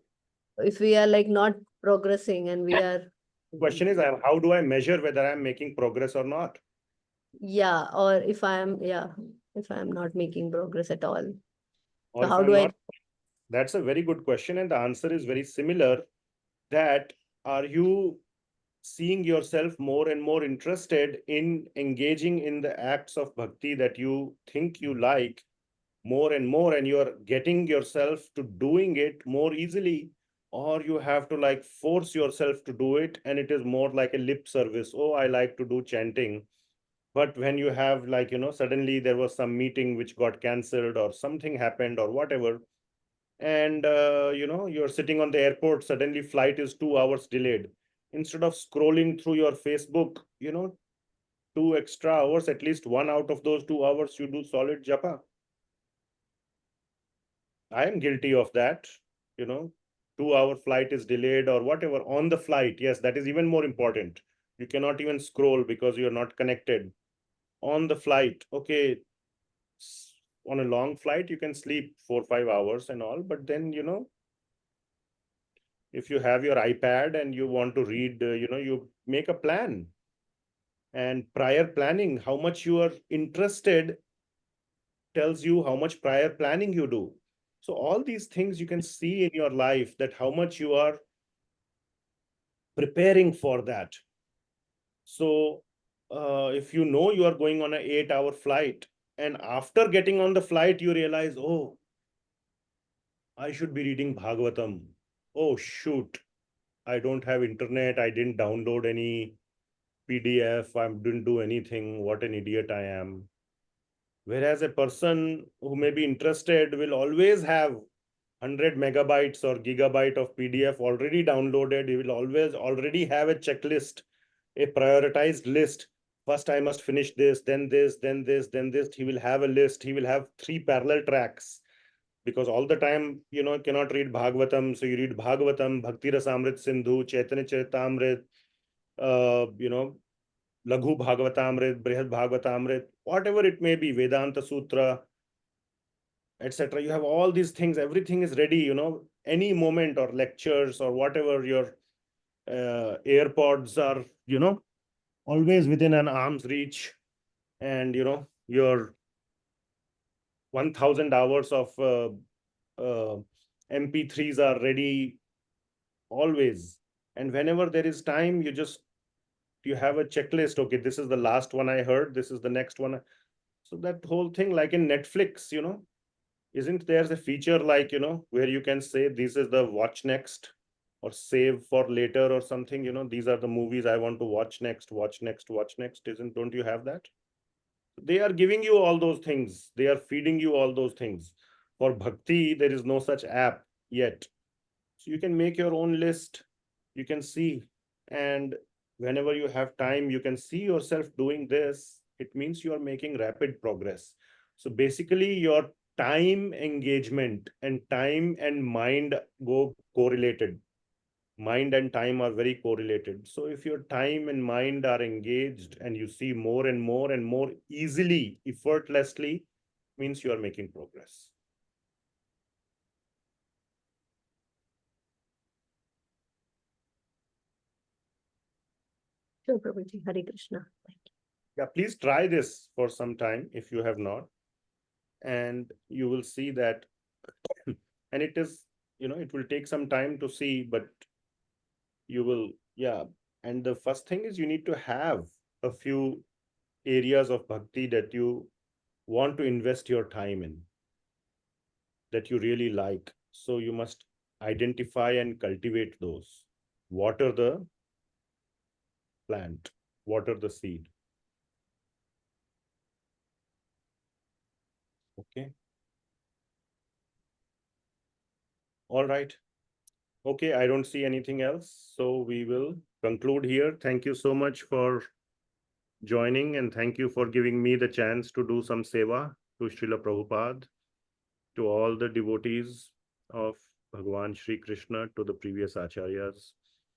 If we are like not progressing and we are.
The question is, how do I measure whether I'm making progress or not?
Yeah, or if I'm not making progress at all.
Or
so how do I?
That's a very good question. And the answer is very similar. That, are you seeing yourself more and more interested in engaging in the acts of bhakti that you think you like more and more, and you're getting yourself to doing it more easily? Or you have to like force yourself to do it, and it is more like a lip service. Oh, I like to do chanting. But when you have suddenly there was some meeting which got cancelled, or something happened, or whatever, and you're sitting on the airport, suddenly flight is 2 hours delayed. Instead of scrolling through your Facebook, 2 extra hours, at least 1 out of those 2 hours you do solid japa. I am guilty of that. 2-hour flight is delayed or whatever on the flight. Yes, that is even more important. You cannot even scroll because you're not connected on the flight. Okay, on a long flight you can sleep 4-5 hours and all, but then if you have your iPad and you want to read, you make a plan. And prior planning, how much you are interested, tells you how much prior planning you do. So all these things you can see in your life, that how much you are preparing for that. So if you know you are going on an 8-hour flight, and after getting on the flight, you realize, oh, I should be reading Bhagavatam. Oh, shoot. I don't have internet. I didn't download any PDF. I didn't do anything. What an idiot I am. Whereas a person who may be interested will always have 100 megabytes or gigabyte of PDF already downloaded. He will always already have a checklist, a prioritized list. First, I must finish this, then this, then this, then this. He will have a list. He will have 3 parallel tracks. Because all the time, cannot read Bhagavatam. So you read Bhagavatam, Bhakti Rasamrit Sindhu, Chaitanya Charitamrit, Laghu Bhagavatamrit, Brihad Bhagavatamrit, whatever it may be, Vedanta Sutra, etc. You have all these things, everything is ready, any moment, or lectures or whatever, your AirPods are, always within an arm's reach. And, your 1,000 hours of MP3s are ready always. And whenever there is time, you have a checklist. Okay, this is the last one I heard. This is the next one. So that whole thing, like in Netflix, isn't there a feature like, where you can say, this is the watch next or save for later or something, these are the movies I want to watch next, watch next. Don't you have that? They are giving you all those things. They are feeding you all those things. For bhakti, there is no such app yet. So you can make your own list. You can see. And whenever you have time, you can see yourself doing this. It means you are making rapid progress. So basically, your time engagement and time and mind go correlated. Mind and time are very correlated. So if your time and mind are engaged and you see more and more easily, effortlessly, means you are making progress.
Sure, Prabhuji. Hare Krishna. Thank you.
Yeah, please try this for some time if you have not. And you will see that, and it is, it will take some time to see, but you will, yeah. And the first thing is you need to have a few areas of bhakti that you want to invest your time in, that you really like. So you must identify and cultivate those. Water the plant, water the seed. Okay. All right. Okay, I don't see anything else. So we will conclude here. Thank you so much for joining, and thank you for giving me the chance to do some seva to Srila Prabhupada, to all the devotees of Bhagavan Shri Krishna, to the previous acharyas,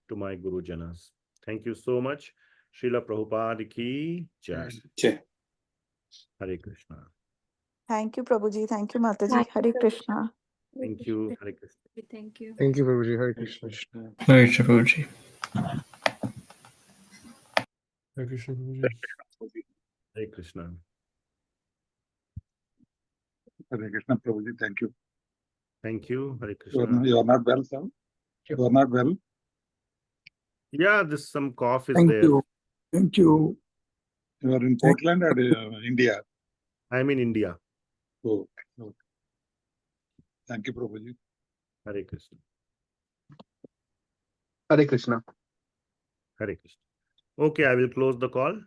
to my Guru Janas. Thank you so much. Srila Prabhupada ki jai. Hare Krishna.
Thank you, Prabhuji. Thank you, Mataji. Hare Krishna.
Thank you. Hare Krishna.
Thank you.
Thank you, Prabhuji. Hare Krishna.
Hare Krishna, Prabhuji.
Hare Krishna, Prabhuji.
Hare Krishna.
Hare Krishna, Prabhuji. Thank you.
Thank you. Hare Krishna.
You are not well, sir? You are not well?
Yeah, some cough is
Thank
there.
you. Thank you.
You are in Portland or India?
I'm in India.
Oh, okay. Thank you, Prabhuji.
Hare Krishna.
Hare Krishna.
Hare Krishna. Okay, I will close the call.